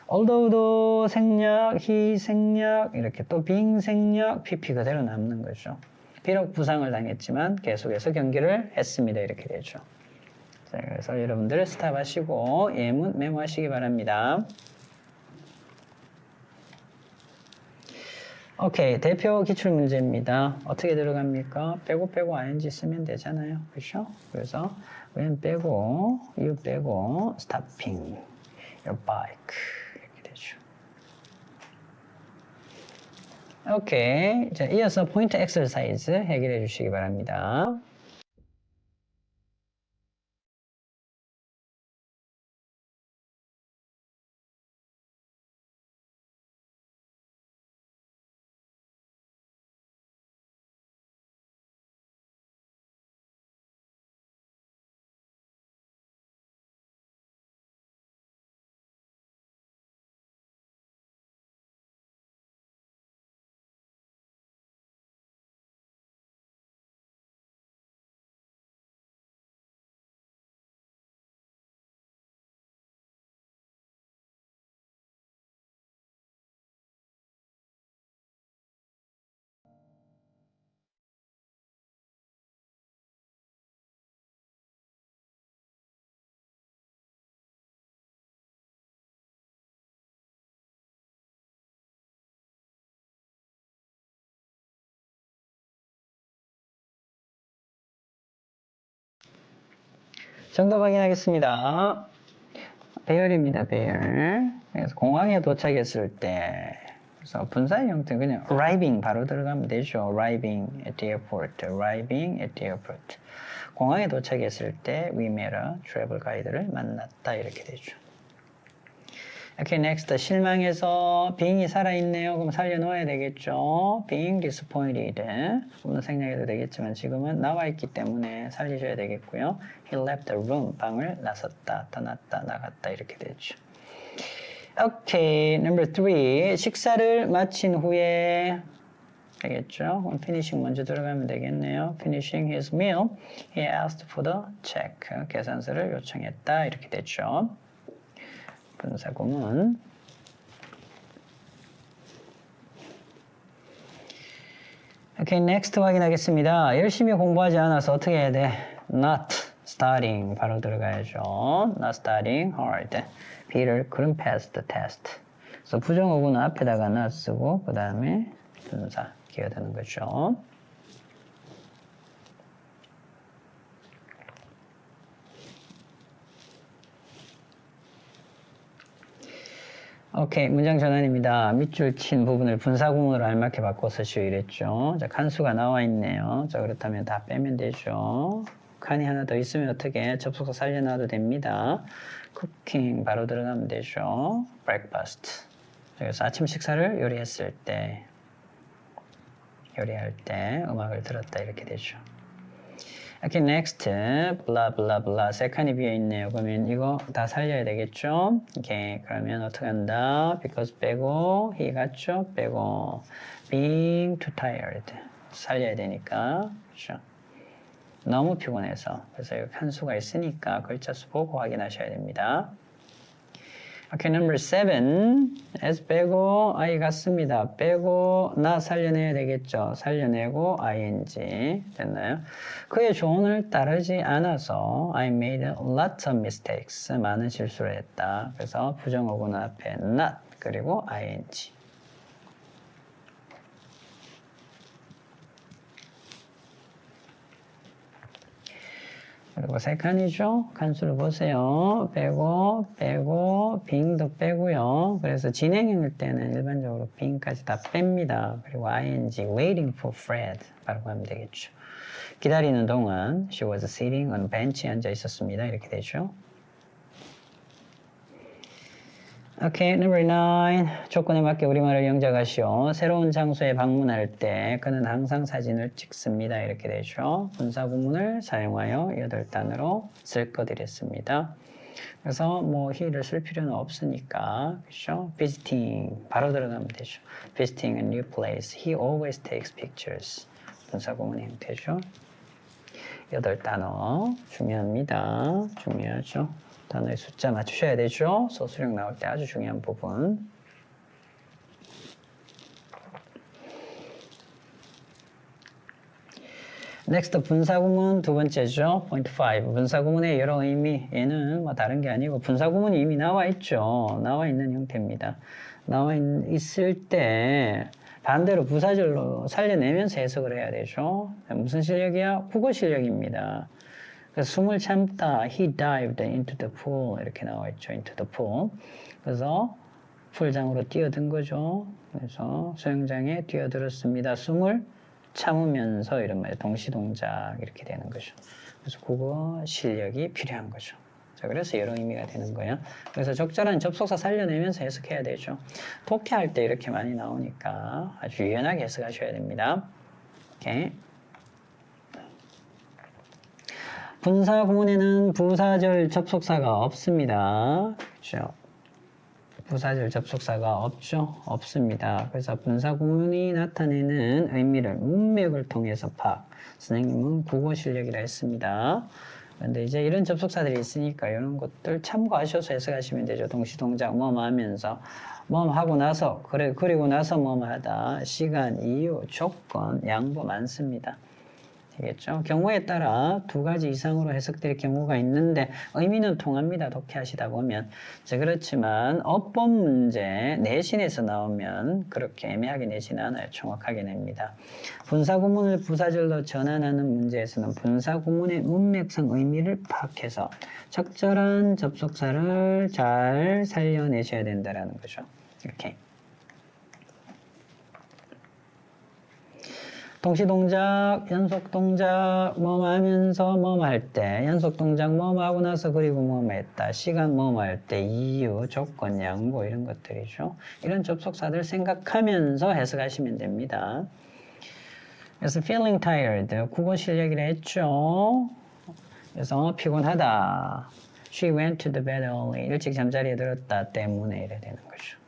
although도 생략, he 생략, 이렇게 또 being 생략, pp 그대로 남는 거죠. 비록 부상을 당했지만 계속해서 경기를 했습니다. 이렇게 되죠. 자, 그래서 여러분들 스탑하시고 예문 메모하시기 바랍니다. 오케이, 대표 기출문제입니다. 어떻게 들어갑니까? 빼고 ing 쓰면 되잖아요. 그렇죠? 그래서 when 빼고, you 빼고, stopping your bike. 오케이. 자, 이어서 포인트 엑서사이즈 해결해 주시기 바랍니다. 정답 확인하겠습니다. 배열입니다, 배열. 그래서 공항에 도착했을 때, 그래서 분사의 형태 그냥 arriving 바로 들어가면 되죠. arriving at the airport, arriving at the airport. 공항에 도착했을 때 we met a travel guide를 만났다 이렇게 되죠. 오케이, next. 실망해서 being이 살아있네요. 그럼 살려놓아야 되겠죠. being disappointed. 물론 생략해도 되겠지만 지금은 나와 있기 때문에 살리셔야 되겠고요. he left the room. 방을 나섰다, 떠났다, 나갔다 이렇게 되죠. 오케이, number 3. 식사를 마친 후에 되겠죠. 그럼 finishing 먼저 들어가면 되겠네요. finishing his meal, he asked for the check. 계산서를 요청했다 이렇게 되죠. 분사구문. 오케이, next 확인하겠습니다. 열심히 공부하지 않아서 어떻게 해야 돼? Not studying 바로 들어가야죠. Not studying hard. Peter couldn't pass the test. 그래서 부정어구는 앞에다가 not 쓰고 그 다음에 분사 끼어드는 거죠. 오케이, 문장 전환입니다. 밑줄 친 부분을 분사구문으로 알맞게 바꿔서 이랬죠. 자, 칸수가 나와 있네요. 자, 그렇다면 다 빼면 되죠. 칸이 하나 더 있으면 어떻게 접속사 살려놔도 됩니다. 쿠킹 바로 들어가면 되죠. breakfast. 그래서 아침 식사를 요리할 때 음악을 들었다 이렇게 되죠. Okay, next. blah, blah, blah. second이 비어있네요. 그러면 이거 다 살려야 되겠죠? 오케이. 그러면 어떻게 한다? because 빼고, he 갔죠? 빼고, being too tired. 살려야 되니까. 그렇죠? 너무 피곤해서. 그래서 여기 한 수가 있으니까 글자 수 보고 확인하셔야 됩니다. Okay, number 7. S 빼고 I 같습니다. 빼고 나 살려내야 되겠죠. 살려내고 ing 됐나요? 그의 조언을 따르지 않아서 I made lots of mistakes. 많은 실수를 했다. 그래서 부정어구는 앞에 not 그리고 ing. 그리고 세 칸이죠. 칸수를 보세요. 빼고, being도 빼고요. 그래서 진행형일 때는 일반적으로 being까지 다 뺍니다. 그리고 ing, waiting for Fred 바로 하면 되겠죠. 기다리는 동안 she was sitting on a bench에 앉아 있었습니다. 이렇게 되죠. Okay, number 9. 조건에 맞게 우리말을 영작하시오. 새로운 장소에 방문할 때 그는 항상 사진을 찍습니다. 이렇게 되죠. 분사구문을 사용하여 8단어로 쓸 것이랬습니다. 그래서 뭐 he를 쓸 필요는 없으니까 그렇죠? visiting 바로 들어가면 되죠. visiting a new place. He always takes pictures. 분사구문 형태죠. 8단어 중요합니다. 중요하죠. 단어의 숫자 맞추셔야 되죠. 소수령 나올 때 아주 중요한 부분. Next, 분사구문 두 번째죠. point 5. 분사구문의 여러 의미. 얘는 뭐 다른 게 아니고 분사구문이 이미 나와 있죠. 나와 있는 형태입니다. 있을 때 반대로 부사절로 살려내면서 해석을 해야 되죠. 무슨 실력이야? 국어 실력입니다. 그래서 숨을 참다, he dived into the pool 이렇게 나와 있죠. into the pool. 그래서 풀장으로 뛰어든 거죠. 그래서 수영장에 뛰어들었습니다. 숨을 참으면서 이런 말, 동시동작 이렇게 되는 거죠. 그래서 국어 실력이 필요한 거죠. 자, 그래서 여러 의미가 되는 거예요. 그래서 적절한 접속사 살려내면서 해석해야 되죠. 독해할 때 이렇게 많이 나오니까 아주 유연하게 해석하셔야 됩니다. 오케이. 분사 구문에는 부사절 접속사가 없습니다. 그렇죠? 부사절 접속사가 없죠? 없습니다. 그래서 분사 구문이 나타내는 의미를 문맥을 통해서 파악. 선생님은 국어 실력이라 했습니다. 그런데 이제 이런 접속사들이 있으니까 이런 것들 참고하셔서 해석하시면 되죠. 동시동작 뭐뭐 하면서 뭐뭐 하고 나서 그리고 나서 뭐뭐 하다. 시간, 이유, 조건, 양보 많습니다. 되겠죠? 경우에 따라 2가지 이상으로 해석될 경우가 있는데 의미는 통합니다. 독해하시다 보면. 자, 그렇지만 어법 문제 내신에서 나오면 그렇게 애매하게 내지는 않아요. 정확하게 냅니다. 분사구문을 부사절로 전환하는 문제에서는 분사구문의 문맥상 의미를 파악해서 적절한 접속사를 잘 살려내셔야 된다는 거죠. 이렇게. 동시동작, 연속동작, 뭐뭐 하면서 뭐뭐 할 때, 연속동작 뭐뭐 하고 나서 그리고 뭐뭐 했다, 시간 뭐뭐 할 때, 이유, 조건, 양보 이런 것들이죠. 이런 접속사들 생각하면서 해석하시면 됩니다. 그래서 feeling tired, 국어 실력이라 했죠. 그래서 피곤하다. She went to the bed early. 일찍 잠자리에 들었다 때문에 이래 되는 거죠.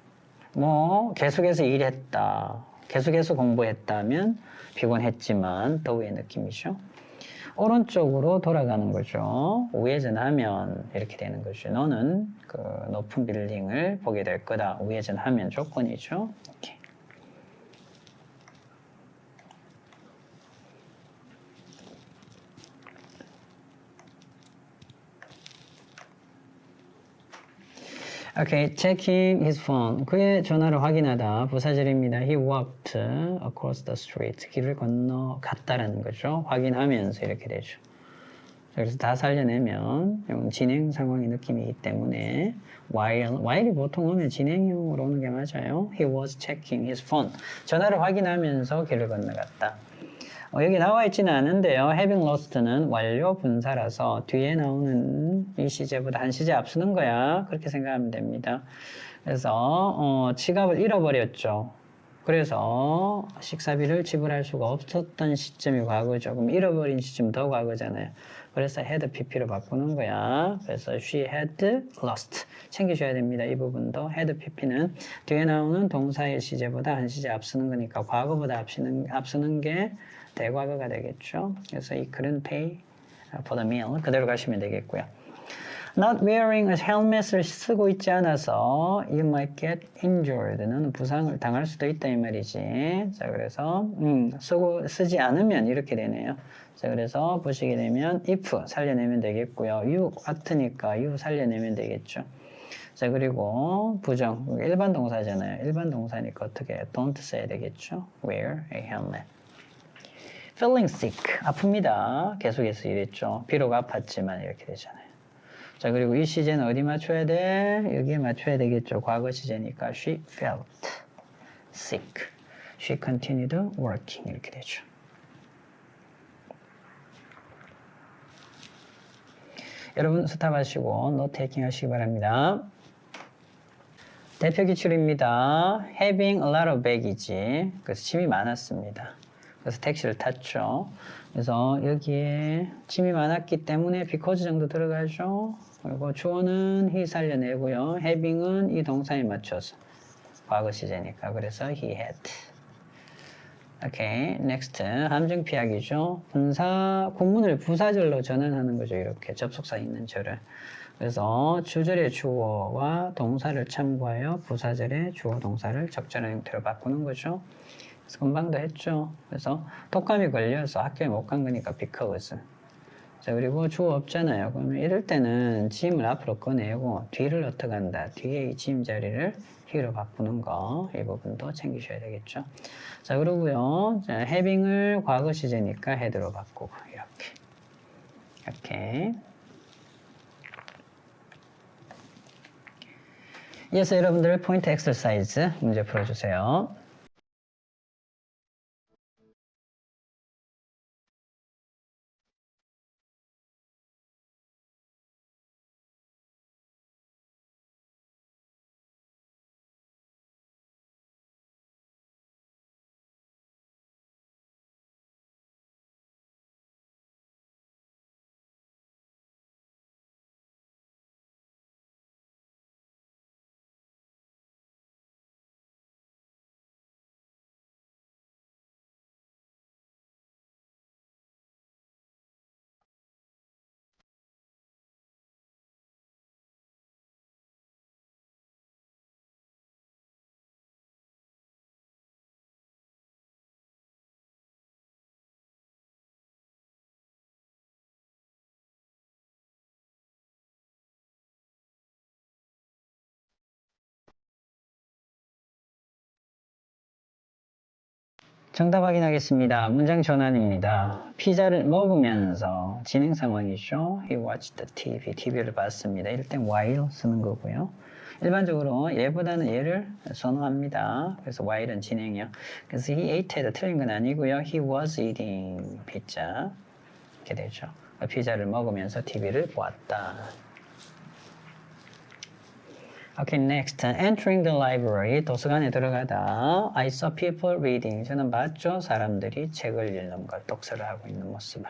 뭐 계속해서 일했다. 계속해서 공부했다면 피곤했지만 더위의 느낌이죠. 오른쪽으로 돌아가는 거죠. 우회전하면 이렇게 되는 거죠. 너는 그 높은 빌딩을 보게 될 거다. 우회전하면 조건이죠. 이렇게. Okay, checking his phone. 그의 전화를 확인하다. 부사절입니다. He walked across the street. 길을 건너갔다라는 거죠. 확인하면서 이렇게 되죠. 그래서 다 살려내면 진행 상황의 느낌이기 때문에 while이 보통 오면 진행형으로 오는 게 맞아요. He was checking his phone. 전화를 확인하면서 길을 건너갔다. 여기 나와 있지는 않은데요. having lost는 완료 분사라서 뒤에 나오는 이 시제보다 한 시제 앞서는 거야. 그렇게 생각하면 됩니다. 그래서 지갑을 잃어버렸죠. 그래서 식사비를 지불할 수가 없었던 시점이 과거죠. 그럼 잃어버린 시점 더 과거잖아요. 그래서 had pp로 바꾸는 거야. 그래서 she had lost. 챙기셔야 됩니다. 이 부분도 had pp는 뒤에 나오는 동사의 시제보다 한 시제 앞서는 거니까 과거보다 앞서는 게 대과거가 되겠죠. 그래서 이 couldn't pay for the meal 그대로 가시면 되겠고요. Not wearing a helmet을 쓰고 있지 않아서 you might get injured. 너는 부상을 당할 수도 있다 이 말이지. 자, 그래서 쓰지 않으면 이렇게 되네요. 자, 그래서 보시게 되면 if 살려내면 되겠고요. you 같으니까 you 살려내면 되겠죠. 자, 그리고 부정 일반 동사잖아요. 일반 동사니까 어떻게 don't 써야 되겠죠. Wear a helmet. Feeling sick 아픕니다. 계속해서 이랬죠. 비록 아팠지만 이렇게 되잖아요. 자, 그리고 이 시제는 어디 맞춰야 돼? 여기에 맞춰야 되겠죠. 과거 시제니까 she felt sick. She continued working 이렇게 되죠. 여러분 스탑하시고 노트 테이킹 하시기 바랍니다. 대표 기출입니다. Having a lot of baggage. 그래서 짐이 많았습니다. 그래서 택시를 탔죠. 그래서 여기에 짐이 많았기 때문에 because 정도 들어가죠. 그리고 주어는 he 살려내고요. having은 이 동사에 맞춰서 과거 시제니까 그래서 he had. 오케이, next 함정 피하기죠. 분사 구문을 부사절로 전환하는 거죠. 이렇게 접속사 있는 절을. 그래서 주절의 주어와 동사를 참고하여 부사절의 주어 동사를 적절한 형태로 바꾸는 거죠. 그래서 금방도 했죠. 그래서 독감이 걸려서 학교에 못 간 거니까 because. 자, 그리고 주어 없잖아요. 그러면 이럴 때는 짐을 앞으로 꺼내고 뒤를 어떻게 한다. 뒤에 이 짐 자리를 he로 바꾸는 거. 이 부분도 챙기셔야 되겠죠. 자, 그러고요. 자, having을 과거 시제니까 had로 바꾸고 이렇게. 이렇게. 이어서 여러분들 포인트 엑서사이즈 문제 풀어주세요. 정답 확인하겠습니다. 문장 전환입니다. 피자를 먹으면서 진행 상황이죠. He watched the TV. TV를 봤습니다. 이럴 땐 while 쓰는 거고요. 일반적으로 얘보다는 얘를 선호합니다. 그래서 while은 진행이요. 그래서 he ate에도 틀린 건 아니고요. He was eating pizza. 이렇게 되죠. 피자를 먹으면서 TV를 보았다. Okay, next. Entering the library. 도서관에 들어가다. I saw people reading. 저는 봤죠. 사람들이 책을 읽는 걸, 독서를 하고 있는 모습을.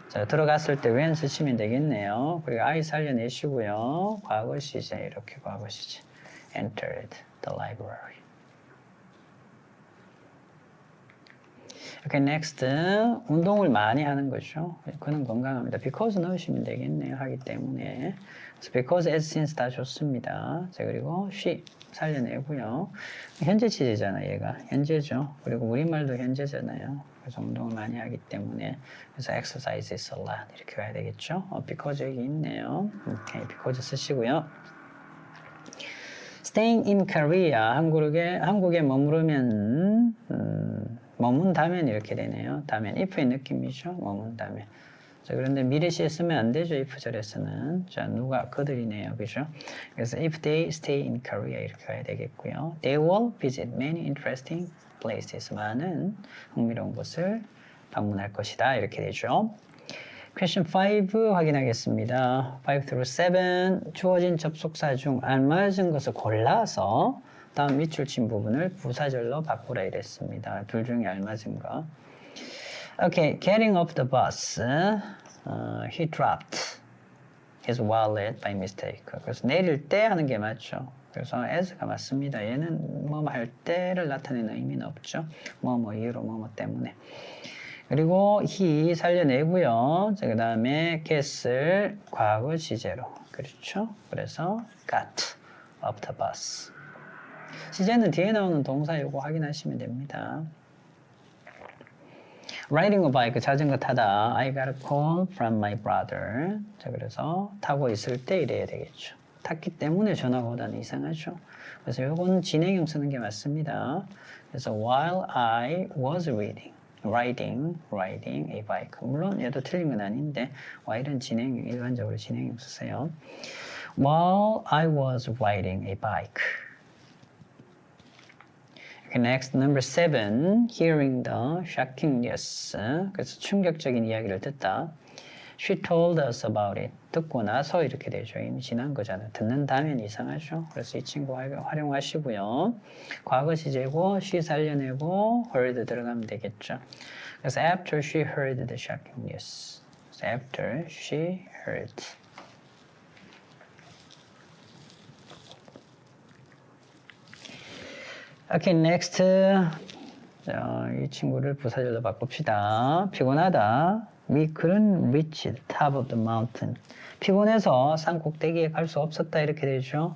자, 들어갔을 때 when 쓰시면 되겠네요. 그리고 I 살려내시고요. 과거 시제, 이렇게 과거 시제. Entered the library. Okay, next. 운동을 많이 하는 거죠. 그는 건강합니다. because 넣으시면 되겠네요. 하기 때문에. 그래서 because, as, since 다 좋습니다. 자, 그리고 she 살려내고요. 현재 시제잖아요, 얘가. 현재죠. 그리고 우리말도 현재잖아요. 그래서 운동을 많이 하기 때문에. 그래서 exercise is a lot. 이렇게 가야 되겠죠. because 여기 있네요. Okay, because 쓰시고요. Staying in Korea. 한국에 머무르면, 머문다면 이렇게 되네요. 다면, if의 느낌이죠. 머문다면. 자, 그런데 미래시에 쓰면 안 되죠. if 절에서는. 자, 누가 그들이네요. 그죠? 그래서 if they stay in Korea 이렇게 가야 되겠고요. They will visit many interesting places. 많은 흥미로운 곳을 방문할 것이다. 이렇게 되죠. Question 5 확인하겠습니다. 5 through 7 주어진 접속사 중 알맞은 것을 골라서 다음 밑줄 친 부분을 부사절로 바꾸라 이랬습니다. 둘 중에 알맞은 거. Okay, getting off the bus, he dropped his wallet by mistake. 그래서 내릴 때 하는 게 맞죠. 그래서 as가 맞습니다. 얘는 뭐 할 때를 나타내는 의미는 없죠. 뭐 이유로 뭐 때문에. 그리고 he 살려내고요. 그 다음에 get을 과거 시제로. 그렇죠. 그래서 got off the bus. 시제는 뒤에 나오는 동사 요거 확인하시면 됩니다. Riding a bike, 자전거 타다. I got a call from my brother. 자, 그래서 타고 있을 때 이래야 되겠죠. 탔기 때문에 전화가 오다는 이상하죠. 그래서 요건 진행형 쓰는 게 맞습니다. 그래서 while I was riding a bike. 물론 얘도 틀린 건 아닌데 while은 진행형, 일반적으로 진행형 쓰세요. While I was riding a bike. Okay, next, number 7, hearing the shocking news. 그래서 충격적인 이야기를 듣다. She told us about it. 듣고 나서 이렇게 되죠. 이미 지난 거잖아요. 듣는 다음엔 이상하죠. 그래서 이 친구 활용하시고요. 과거 시제고 she 살려내고 heard 들어가면 되겠죠. 그래서 after she heard the shocking news. So after she heard. Okay, next. 자, 이 친구를 부사절로 바꿉시다. 피곤하다. We couldn't reach the top of the mountain. 피곤해서 산 꼭대기에 갈 수 없었다 이렇게 되죠.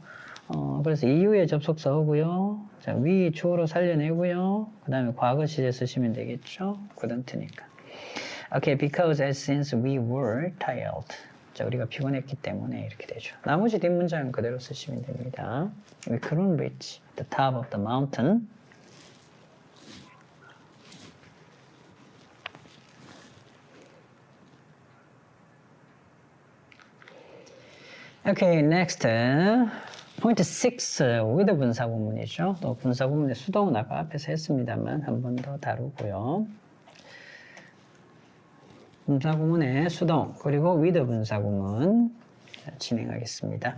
그래서 이후에 접속사 오고요. 자, we 주어로 살려내고요. 그 다음에 과거 시제 쓰시면 되겠죠. couldn't니까. Okay, because since we were tired. 자, 우리가 피곤했기 때문에 이렇게 되죠. 나머지 뒷문장은 그대로 쓰시면 됩니다. We couldn't reach the top of the mountain. Okay, next. Point 6, with 분사구문이죠. 또 분사구문의 수동은 아까 앞에서 했습니다만 한 번 더 다루고요. 분사구문의 수동, 그리고 with 분사구문 진행하겠습니다.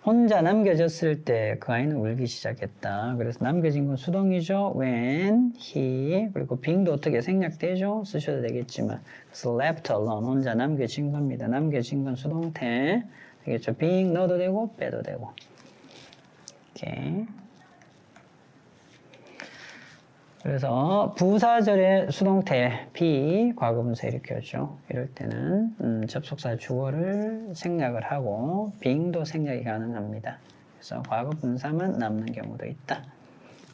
혼자 남겨졌을 때 그 아이는 울기 시작했다. 그래서 남겨진 건 수동이죠. When he, 그리고 being도 어떻게 생략되죠? 쓰셔도 되겠지만. 그래서 left alone, 혼자 남겨진 겁니다. 남겨진 건 수동태. 되겠죠? being 넣어도 되고 빼도 되고. 오케이. 그래서 부사절의 수동태 be 과거분사 일으켰죠. 이럴 때는 접속사 주어를 생략을 하고 being도 생략이 가능합니다. 그래서 과거분사만 남는 경우도 있다.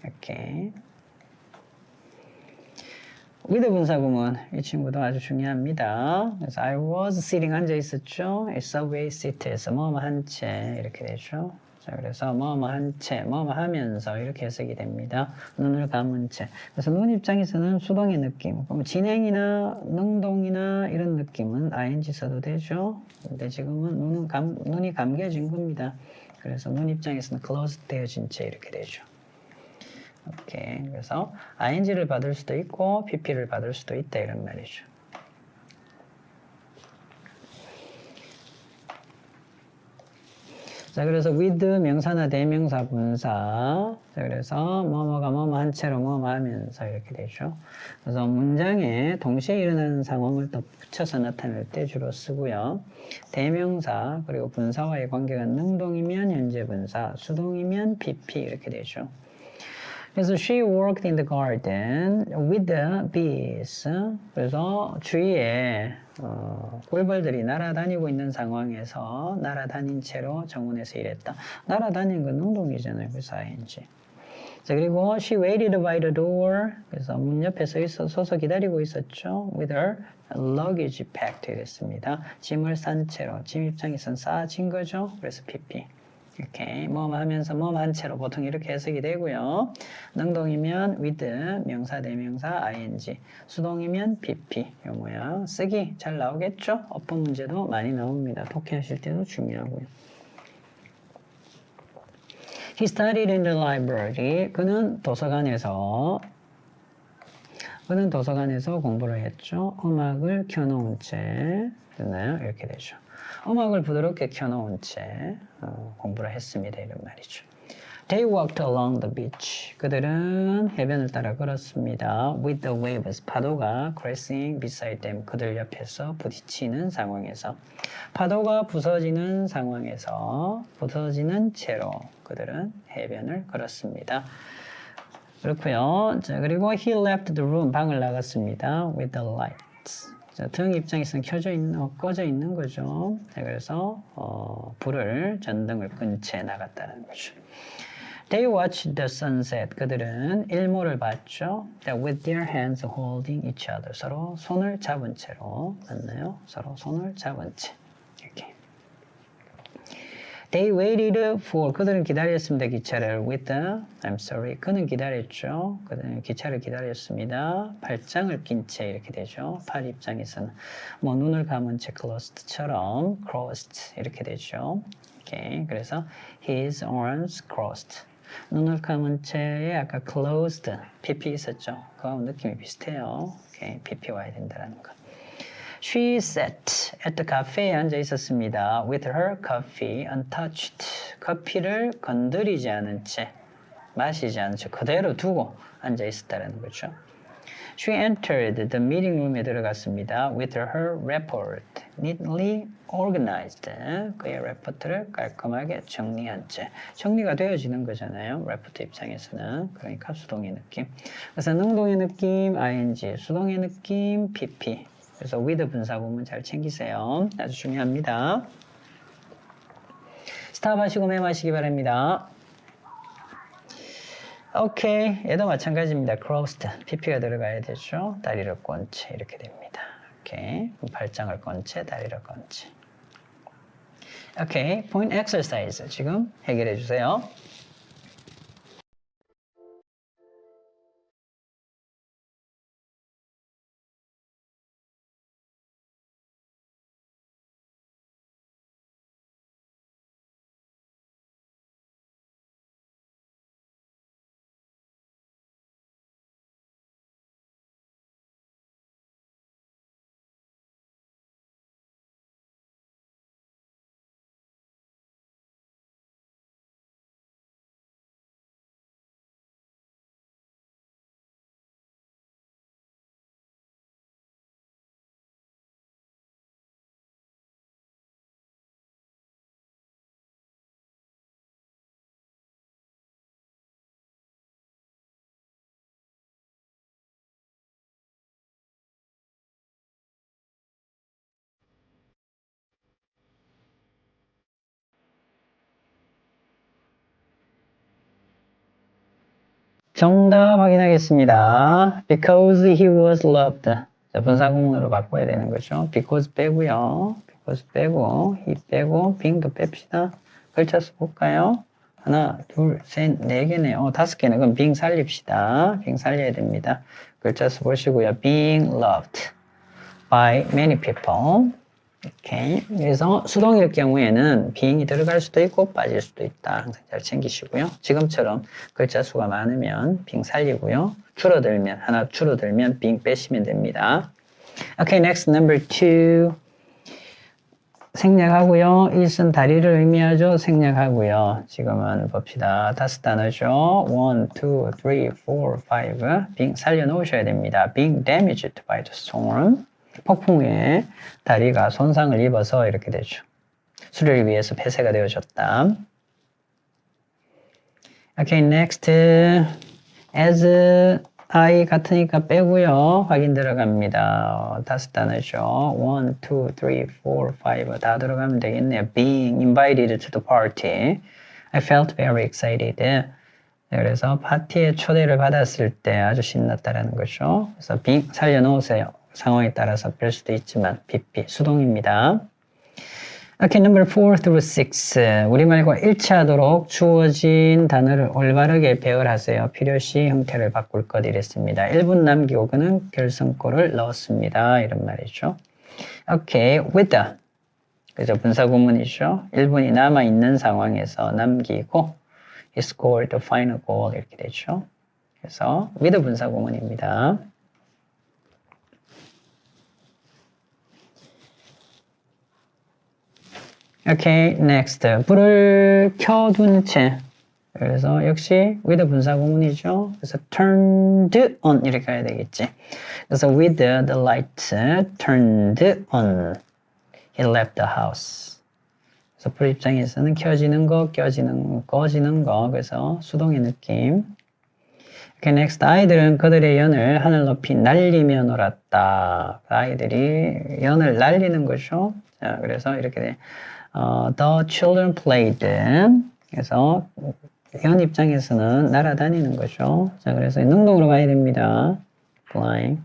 이렇게. with 분사구문 이 친구도 아주 중요합니다. 그래서 I was sitting 앉아 있었죠. A subway seat에서 뭐뭐 한 채 이렇게 되죠. 자, 그래서 뭐뭐 한 채, 뭐뭐 하면서 이렇게 해석이 됩니다. 눈을 감은 채. 그래서 눈 입장에서는 수동의 느낌. 그럼 진행이나 능동이나 이런 느낌은 ing 써도 되죠. 근데 지금은 눈이 감겨진 겁니다. 그래서 눈 입장에서는 closed 되어진 채 이렇게 되죠. 오케이. 그래서 ing를 받을 수도 있고 pp를 받을 수도 있다 이런 말이죠. 자, 그래서 with 명사나 대명사 분사. 자, 그래서 뭐뭐가 뭐뭐 한 채로 뭐뭐 하면서 이렇게 되죠. 그래서 문장에 동시에 일어나는 상황을 더 붙여서 나타낼 때 주로 쓰고요. 대명사 그리고 분사와의 관계가 능동이면 현재 분사, 수동이면 PP 이렇게 되죠. 그래서 she worked in the garden with the bees. 그래서 주위에 꿀벌들이 날아다니고 있는 상황에서 날아다닌 채로 정원에서 일했다. 날아다니는 건 능동이잖아요. 그래서 ing. 자, 그리고 she waited by the door. 그래서 문 옆에 서서 기다리고 있었죠. with her luggage packed 이랬습니다. 짐을 싼 채로. 짐 입장에서는 싸진 거죠. 그래서 pp. 이렇게 뭐뭐 하면서 뭐뭐 한 채로 보통 이렇게 해석이 되고요. 능동이면 with 명사 대명사 ing, 수동이면 pp 요 모양 쓰기 잘 나오겠죠? 어법 문제도 많이 나옵니다. 독해하실 때도 중요하고요. He studied in the library. 그는 도서관에서 공부를 했죠. 음악을 켜놓은 채 됐나요? 이렇게 되죠. 음악을 부드럽게 켜놓은 채 공부를 했습니다. 이런 말이죠. They walked along the beach. 그들은 해변을 따라 걸었습니다. With the waves. 파도가 crashing beside them. 그들 옆에서 부딪히는 상황에서. 파도가 부서지는 상황에서 부서지는 채로 그들은 해변을 걸었습니다. 그렇고요. 자, 그리고 he left the room. 방을 나갔습니다. With the lights. 자, 등 입장에서는 꺼져 있는 거죠. 자, 그래서 불을 전등을 끈 채 나갔다는 거죠. They watched the sunset. 그들은 일몰을 봤죠. With their hands holding each other. 서로 손을 잡은 채로 맞나요? 서로 손을 잡은 채. 이렇게. They waited for. 그들은 기다렸습니다. 기차를. I'm sorry. 그는 기다렸죠. 그들은 기차를 기다렸습니다. 발장을 낀 채 이렇게 되죠. 팔 입장에서는 뭐 눈을 감은 채 closed처럼 crossed 이렇게 되죠. 오케이. 그래서 his arms crossed. 눈을 감은 채에 아까 closed, pp 있었죠. 그거하고 느낌이 비슷해요. 오케이, pp 와야 된다는 거. She sat at the cafe에 앉아 있었습니다. With her coffee untouched. 커피를 건드리지 않은 채, 마시지 않은 채 그대로 두고 앉아 있었다는 거죠. She entered the meeting room에 들어갔습니다. With her report neatly organized. 그의 레포트를 깔끔하게 정리한 채. 정리가 되어지는 거잖아요. 레포트 입장에서는. 그러니까 수동의 느낌. 그래서 능동의 느낌, ing. 수동의 느낌, pp. 그래서 with 분사구문 잘 챙기세요. 아주 중요합니다. 스탑하시고 메모하시기 바랍니다. 오케이. 얘도 마찬가지입니다. crossed. pp가 들어가야 되죠. 다리를 꼰 채 이렇게 됩니다. 오케이. 발장을 꼰 채, 다리를 꼰 채. 오케이. point exercise. 지금 해결해 주세요. 정답 확인하겠습니다. Because he was loved. 자, 분사구문으로 바꿔야 되는 거죠. Because 빼고요. Because 빼고, he 빼고, being도 뺍시다. 글자 수 볼까요? 하나, 둘, 셋, 네 개네요. 다섯 개네. 그럼 being 살립시다. being 살려야 됩니다. 글자 수 보시고요. Being loved by many people. 오케이. 그래서 수동일 경우에는 being이 들어갈 수도 있고 빠질 수도 있다. 항상 잘 챙기시고요. 지금처럼 글자 수가 많으면 being 살리고요. 줄어들면, 하나 줄어들면 being 빼시면 됩니다. 오케이, next number 2. 생략하고요. is은 다리를 의미하죠. 생략하고요. 지금은 봅시다. 다섯 단어죠. 1, 2, 3, 4, 5. being 살려놓으셔야 됩니다. being damaged by the storm. 폭풍에 다리가 손상을 입어서 이렇게 되죠. 수리를 위해서 폐쇄가 되어졌다. 오케이, next. as I 같으니까 빼고요. 확인 들어갑니다. 다섯 단어죠. 1, 2, 3, 4, 5 다 들어가면 되겠네요. being invited to the party. I felt very excited. 그래서 파티에 초대를 받았을 때 아주 신났다라는 거죠. 그래서 being 살려놓으세요. 상황에 따라서 뺄 수도 있지만 pp 수동입니다. 오케이, number 4 through 6. 우리말과 일치하도록 주어진 단어를 올바르게 배열하세요. 필요시 형태를 바꿀 것 이랬습니다. 1분 남기고 그는 결승골을 넣었습니다. 이런 말이죠. 오케이, with. 그죠? 분사구문이죠. 1분이 남아있는 상황에서 남기고 he scored the final goal 이렇게 되죠. 그래서 with 분사구문입니다. 오케이, next. 불을 켜둔 채 그래서 역시 with 분사 구문이죠. 그래서 turned on 이렇게 해야 되겠지. 그래서 with the light turned on, he left the house. 그래서 불 입장에서는 켜지는 거, 꺼지는 거. 그래서 수동의 느낌. Okay, next. 아이들은 그들의 연을 하늘 높이 날리며 놀았다. 아이들이 연을 날리는 거죠. 자, 그래서 이렇게 돼. The children played. 그래서 연 입장에서는 날아다니는 거죠. 자, 그래서 능동으로 가야 됩니다. flying.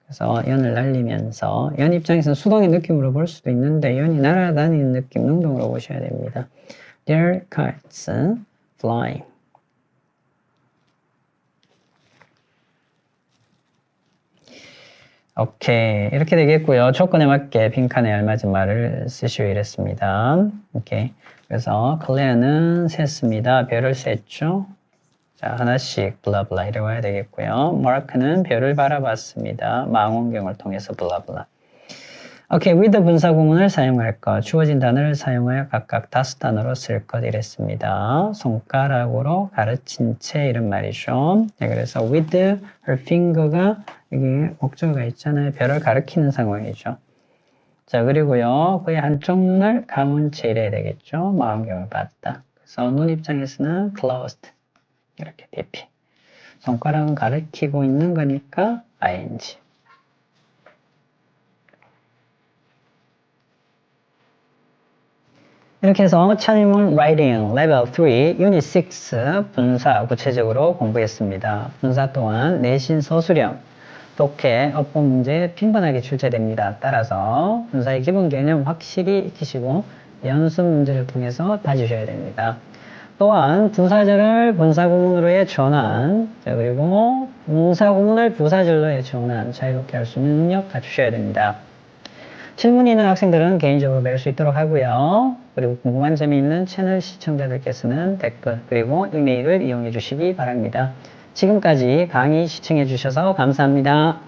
그래서 연을 날리면서 연 입장에서는 수동의 느낌으로 볼 수도 있는데 연이 날아다니는 느낌 능동으로 보셔야 됩니다. Their kites flying. 오케이. 이렇게 되겠고요. 조건에 맞게 빈칸에 알맞은 말을 쓰시오 이랬습니다. 오케이. 그래서 클레어는 셌습니다. 별을 셌죠. 자, 하나씩 블라블라 이라고 해야 되겠고요. 마크는 별을 바라봤습니다. 망원경을 통해서 블라블라. 오케이. with 분사 구문을 사용할 것. 주어진 단어를 사용하여 각각 다수 단어로 쓸 것 이랬습니다. 손가락으로 가르친 채 이런 말이죠. 네, 그래서 with her finger가 여기 목적어가 있잖아요. 별을 가리키는 상황이죠. 자, 그리고요. 그의 한쪽 눈을 감은 채 이래야 되겠죠. 망원경을 봤다. 그래서 눈 입장에서는 closed. 이렇게 DP. 손가락은 가리키고 있는 거니까 ing. 이렇게 해서 찬임은 Writing Level 3 Unit 6 분사 구체적으로 공부했습니다. 분사 또한 내신 서술형, 독해, 어법 문제 빈번하게 출제됩니다. 따라서 분사의 기본 개념 확실히 익히시고 연습 문제를 통해서 다지셔야 됩니다. 또한 부사절을 분사구문으로의 전환, 그리고 분사구문을 부사절로의 전환 자유롭게 할 수 있는 능력 갖추셔야 됩니다. 질문이 있는 학생들은 개인적으로 배울 수 있도록 하고요. 그리고 궁금한 점이 있는 채널 시청자들께서는 댓글 그리고 이메일을 이용해 주시기 바랍니다. 지금까지 강의 시청해 주셔서 감사합니다.